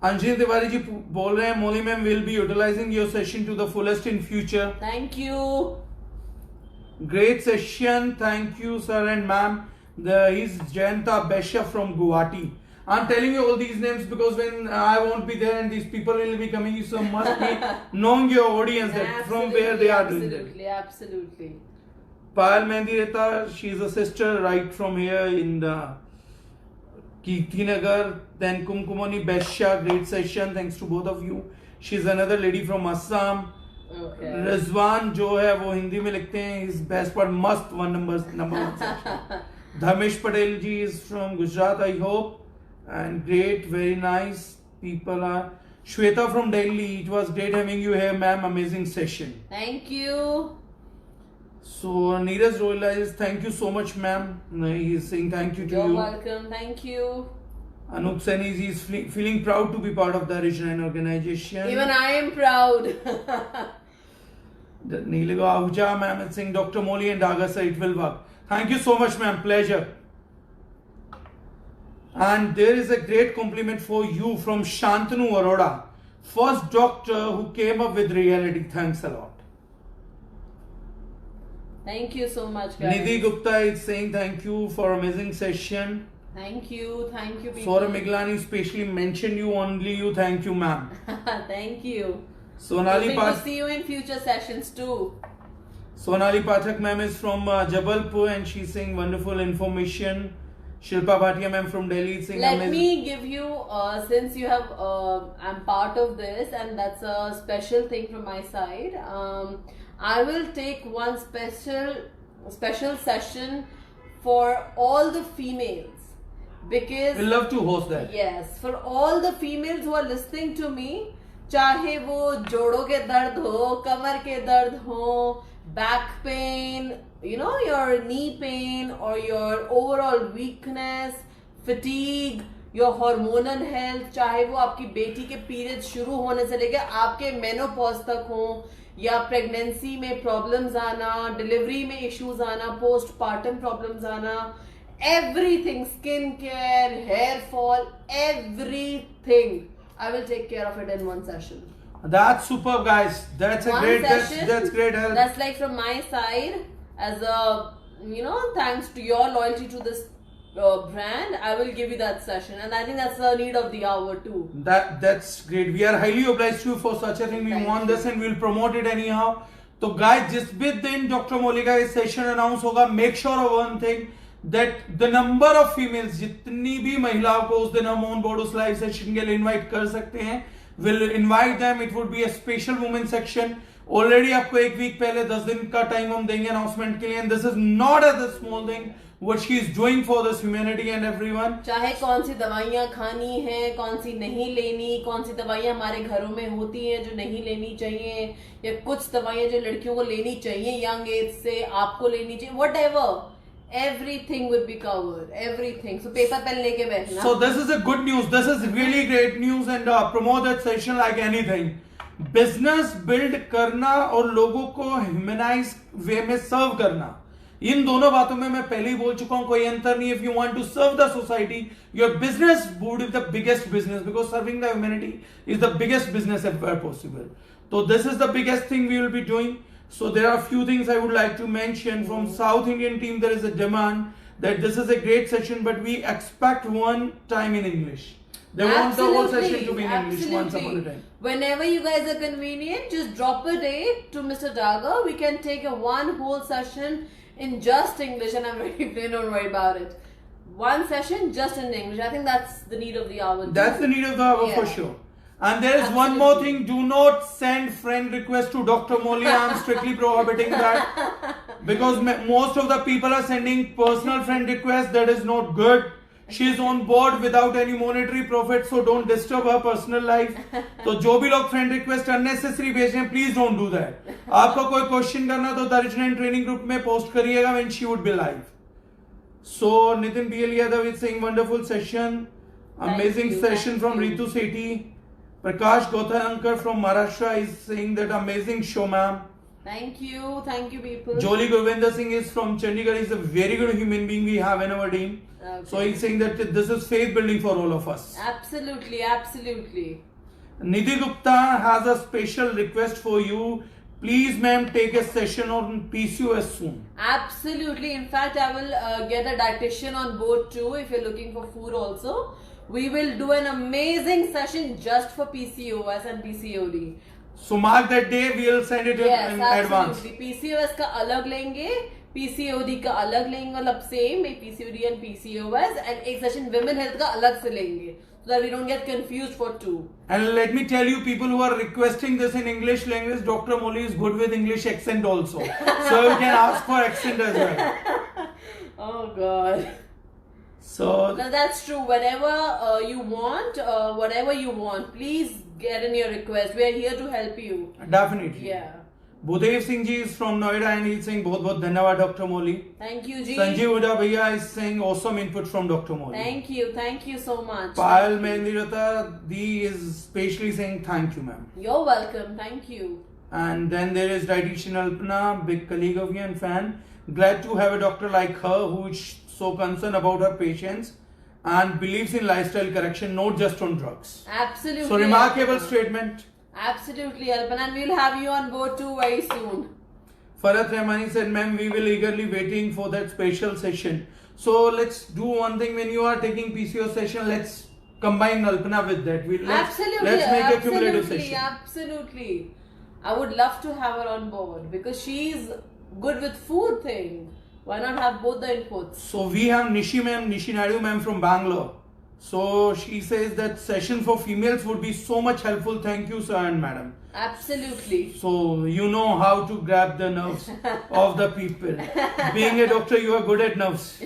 Anjali Tiwari ji बोल रहे हैं, Molly ma'am will be utilizing your session to the fullest in future. Thank you. Great session. Thank you, sir and ma'am. He's Jayanta Besha from Guwahati. I'm telling you all these names because when I won't be there and these people will be coming, you so must be knowing your audience that from where they are doing that. Absolutely. Payal Mehndi Reta, she is a sister right from here in the Kirtinagar. Then Kumkumani Besha, great session. Thanks to both of you. She's another lady from Assam. Okay. Rizwan जो है वो हिंदी में लिखते हैं, his best part must number one section. Dhamesh Patel ji is from Gujarat, I hope. And great, very nice people are. Shweta from Delhi, it was great having you here, ma'am. Amazing session. Thank you. So Neeraj Royla is thank you so much, ma'am. He is saying thank you to You're you. welcome. Thank you. Anup Sani is feeling proud to be part of the Regional organization. Even I am proud. Neelaga Ahuja, ma'am, is saying Dr. Molly and Daga sir, it will work. Thank you so much, ma'am. Pleasure. And there is a great compliment for you from Shantanu Arora, first doctor who came up with reality. Thanks a lot. Thank you so much, guys. Nidhi Gupta is saying thank you for amazing session. Thank you, people. Saurabh Miglani specially mentioned you, only you. Thank you, ma'am. Thank you. Sonali Hoping to see you in future sessions too. Sonali Pathak ma'am is from Jabalpur and she's saying wonderful information. Shilpa Bhatia ma'am from Delhi is saying Let amazing. me give you, since you have, I'm part of this and that's a special thing from my side. I will take one special session for all the females because We'll love to host that. yes, for all the females who are listening to me, चाहे वो जोड़ों के दर्द हो, कमर के दर्द हो, back pain, you know, your knee pain or your overall weakness, fatigue, your hormonal health, चाहे वो आपकी बेटी के पीरियड शुरू होने से लेकर आपके मेनोपॉज तक हो, या प्रेगनेंसी में प्रॉब्लम्स आना, डिलीवरी में इश्यूज आना, पोस्टपार्टम प्रॉब्लम्स आना, everything, skin care, hair fall, everything. I will take care of it in one session. That's superb, guys. That's a One great. session, That's great help. That's like from my side, as a thanks to your loyalty to this brand, I will give you that session, and I think that's the need of the hour too. That's great. We are highly obliged to you for such a thing. We Thank want you. this and we'll promote it anyhow. तो guys, जिस भी दिन doctor मौली का ये session announce होगा, make sure of one thing that the number of females, जितनी भी महिलाओं को उस दिन हम ऑन बोर्ड उस लाइव सेशन के लिए इनवाइट कर सकते हैं, will invite them. It would be a special women section. Already आपको एक वीक पहले 10 दिन का टाइम हम देंगे अनाउंसमेंट के लिए, and this is not a small thing what she is doing for this humanity and everyone. चाहे कौन सी दवाइयाँ खानी है, कौन सी नहीं लेनी, कौन सी दवाइयाँ हमारे घरों में होती हैं जो नहीं लेनी चाहिए, या कुछ दवाइयाँ जो लड़कियों को लेनी चाहिए यंग एज से, आपको लेनी चाहिए, whatever, everything will be covered, everything. So paper pen लेके बैठना. So this is a good news. This is really great news, and promote that session like anything. Business build करना और लोगों को ह्यूमनाइज वे में सर्व करना, इन दोनों बातों में मैं पहले ही बोल चुका हूं, कोई अंतर नहीं. If you want to serve the society, your business would be the biggest business, because serving the humanity is the biggest business ever possible. तो this is the biggest thing we will be doing. So there are a few things I would like to mention. From South Indian team, there is a demand that this is a great session, but we expect one time in English. They want the whole session to be in English once upon a time. Whenever you guys are convenient, just drop a date to Mr. Daga. We can take a one whole session in just English, and I'm very plain, don't worry about it. One session just in English. I think that's the need of the hour. That's the need of the hour for sure. And there is Absolutely. one more thing. Do not send friend requests to Dr. Molly. I'm strictly prohibiting that. Because most of the people are sending personal friend requests. That is not good. She is on board without any monetary profit. So don't disturb her personal life. तो जो भी लोग friend request unnecessary भेज रहे हैं, please don't do that. आपको कोई question करना तो दर्जन ट्रेनिंग ग्रुप में post करिएगा when she would be live. So Nitin B.L. Yadav is saying wonderful session. Amazing session from Ritu Sethi. Prakash Gothankar from Maharashtra is saying that amazing show, ma'am. Thank you people. Joli Govinder Singh is from Chandigarh. He's a very good human being we have in our team. Okay. So he's saying that this is faith building for all of us. Absolutely. Nidhi Gupta has a special request for you. Please, ma'am, take a session on PCOS soon. Absolutely. In fact, I will get a dietitian on board too if you're looking for food also. We will do an amazing session just for PCOS and PCOD. So mark that day. We'll send it in advance. PCOS का अलग लेंगे, PCOD का अलग लेंगे, मतलब same PCOD and PCOS, and एक session women health का अलग से लेंगे, so that we don't get confused for two. And let me tell you, people who are requesting this in English language, Dr. Molly is good with English accent also. So you can ask for accent as well. Oh God. So No, that's true. Whenever you want, whatever you want, please get in your request. We are here to help you. definitely. Yeah. Bhudev Singh ji is from Noida and he's saying बहुत बहुत धन्यवाद Dr. Molly. Thank you, Ji. Sanjeev Uda Bhaiya is saying awesome input from Dr. Molly. Thank you so much. Payal Mendirata D is specially saying thank you, ma'am. You're welcome. Thank you. And then there is dietitian Alpana, big colleague of you and fan. Glad to have a doctor like her who is so concerned about her patients and believes in lifestyle correction, not just on drugs. Absolutely. So remarkable Alpana. statement. Absolutely, Alpana, and we'll have you on board too very soon. Farat Rahmani said, ma'am, we will eagerly waiting for that special session. So let's do one thing. When you are taking PCO session, let's combine Alpana with that. Absolutely. Let's make a cumulative session. Absolutely. I would love to have her on board because she's good with food thing. Why not have both the inputs? So we have Nishi Naidu ma'am from Bangalore. So she says that session for females would be so much helpful. Thank you, sir and madam. Absolutely. So you know how to grab the nerves of the people. Being a doctor, you are good at nerves.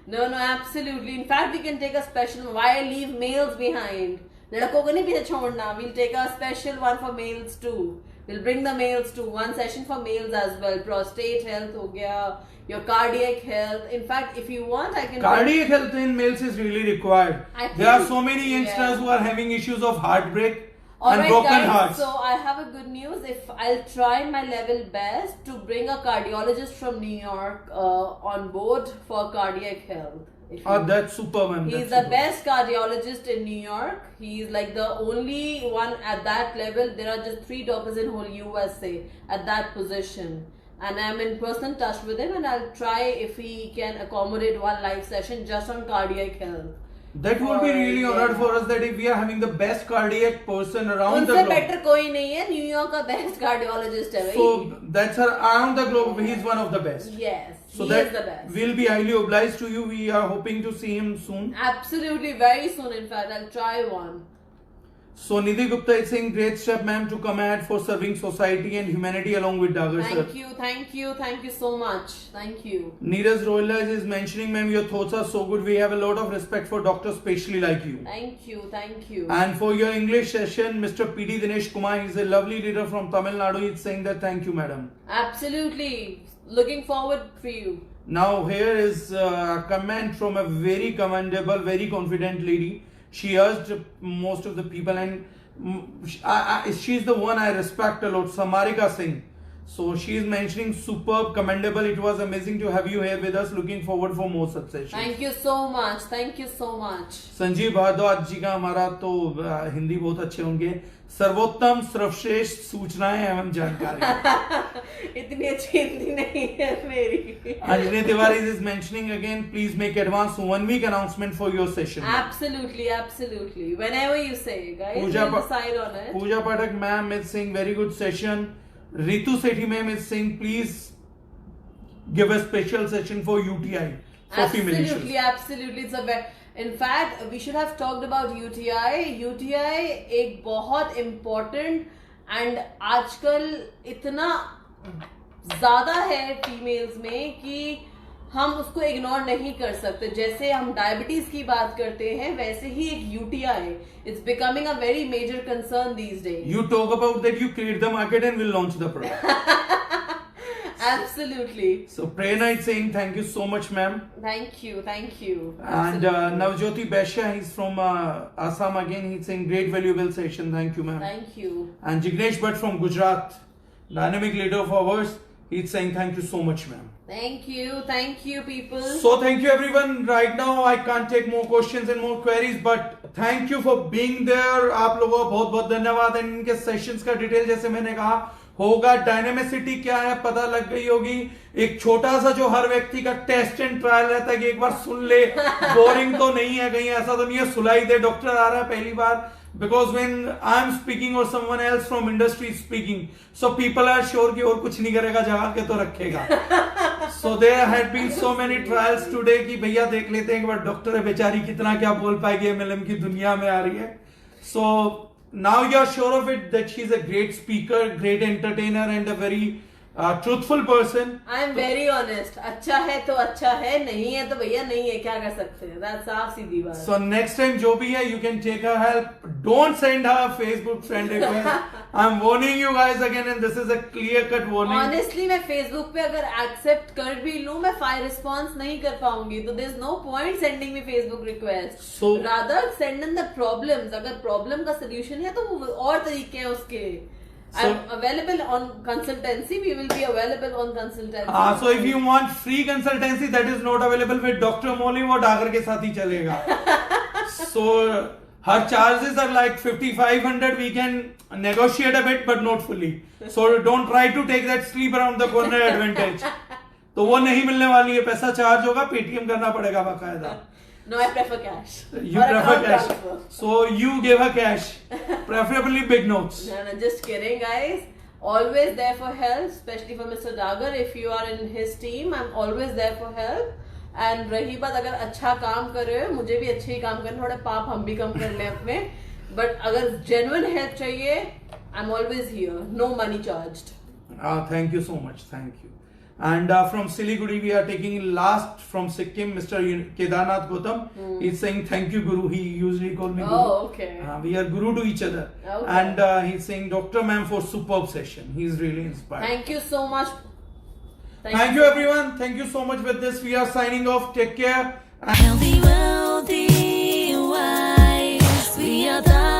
No, absolutely. In fact, we can take a special. Why leave males behind? लड़कों को नहीं पीछे छोड़ना. We'll take a special one for males too. We'll bring the males to one session for males as well. Prostate health हो गया, your cardiac health. In fact, if you want, I can. Cardiac health in males is really required. There are so many youngsters who are having issues of heartbreak. All and right, broken guys, hearts. so I have a good news. If I'll try my level best to bring a cardiologist from New York on board for cardiac health. If you- That's super, man. He's That's the super. best cardiologist in New York. He's like the only one at that level. There are just 3 doctors in whole USA at that position. And I'm in personal touch with him, and I'll try if he can accommodate one live session just on cardiac health. That will be really Yeah. honored for us that if we are having the best cardiac person around the उनसे globe. Better कोई नहीं है. New York का best cardiologist है भाई. So that's around the globe. He's one of the best. Yes, So he that is the best. we'll be highly obliged to you. We are hoping to see him soon. Absolutely, very soon. In fact, I'll try one. So Nidhi Gupta is saying, great step, ma'am, to come ahead for serving society and humanity along with Dagar sir. Thank you so much. Thank you. Neeraj Roylas is mentioning, ma'am, your thoughts are so good. We have a lot of respect for doctors, especially like you. Thank you. And for your English session, Mr. P.D. Dinesh Kumar, he's a lovely leader from Tamil Nadu. He's saying that thank you, madam. Absolutely. Looking forward for you. Now here is a comment from a very commendable, very confident lady. She urged most of the people, and she's the one I respect a lot, Samarika Singh. So she is mentioning superb, commendable. It was amazing to have you here with us. Looking forward for more such sessions. Thank you so much. Sanjeev Bhardwaj जी का हमारा तो हिंदी बहुत अच्छे होंगे. सर्वोत्तम सर्वश्रेष्ठ सूचनाएं एवं जानकारी. इतनी अच्छी हिंदी नहीं है मेरी. Anjali Tiwari is mentioning again, please make advance 1 week announcement for your session. Absolutely. Whenever you say, guys, Pooja we'll decide on it. Pooja Pathak ma'am is saying very good session. Ritu Sethi ma'am is saying please give a special session for UTI for female issues. Absolutely. It's a very, in fact, we should have talked about UTI. UTI एक बहुत important and आजकल इतना ज़्यादा है females में कि हम उसको इग्नोर नहीं कर सकते. जैसे हम डायबिटीज की बात करते हैं, वैसे ही एक UTI it's becoming a very major concern these days. You talk about that, you create the market and will launch the product. Absolutely. So Prerna is saying thank you so much, ma'am. Thank you. And Navjyoti Beshya, he's from Assam again. He's saying great valuable session. Thank you, ma'am. Thank you. And Jignesh Bhatt from Gujarat, dynamic leader of ours. He's saying thank you so much, ma'am. Thank you people. So thank you everyone. Right now I can't take more questions and more queries, but thank you for being there. आप लोगों का बहुत बहुत धन्यवाद. इनके sessions का detail जैसे मैंने कहा होगा. डायनेमिसिटी क्या है पता लग गई होगी. एक छोटा सा जो हर व्यक्ति का टेस्ट एंड ट्रायल रहता है कि एक बार सुन ले, बोरिंग तो नहीं है, कहीं ऐसा तो नहीं है सुलाई दे डॉक्टर आ रहा है पहली बार. Because when I'm speaking or someone else from industry is speaking, so people are sure कि और कुछ नहीं करेगा, जगा के तो रखेगा. So there had been so many trials today कि भैया देख लेते हैं एक बार डॉक्टर है बेचारी कितना क्या बोल पाएगी, MLM की दुनिया में आ रही है. So now you're sure of it that she's a great speaker, great entertainer and a very truthful person. I'm very honest. अच्छा है तो अच्छा है, नहीं है तो भैया नहीं है, क्या कर सकते हैं. That's साफ सीधी बात. So next time जो भी है you can take her help. Don't send her a Facebook friend request. I'm warning you guys again and this is a clear cut warning. Honestly मैं Facebook पे अगर accept कर भी लूँ मैं fire response नहीं कर पाऊंगी, तो there's no point sending me Facebook request. So rather send in the problems. अगर problem का solution है तो वो और तरीके हैं उसके. So, I'm available on consultancy. We will be available on consultancy. So if you want free consultancy that is not available with Dr. Molly, वो डागर के साथ ही चलेगा. So her charges are like 5,500. We can negotiate a bit, but not fully. So don't try to take that sleep around the corner advantage. तो वो नहीं मिलने वाली है. पैसा चार्ज होगा, पेटीएम करना पड़ेगा बाकायदा. No, I prefer cash. You prefer cash. So you give her cash, preferably big notes. No, just kidding, guys. Always there for help, especially for Mr. Dagar. If you are in his team, I'm always there for help. And रही बात अगर अच्छा काम कर रहे हो, मुझे भी अच्छे ही काम करना, थोड़े पाप हम भी कम कर लें अपने. But अगर genuine help चाहिए, I'm always here. No money charged. Thank you so much. Thank you. And from Siliguri, we are taking last from Sikkim, Mr. Kedarnath Gautam. He's saying, thank you, Guru. He usually call me Guru. Oh, okay. We are Guru to each other. Okay. And he's saying, Dr. Ma'am, for superb session. He's really inspired. Thank you so much. Thank you, everyone. Thank you so much. With this, we are signing off. Take care. Healthy, wealthy, wise. We are the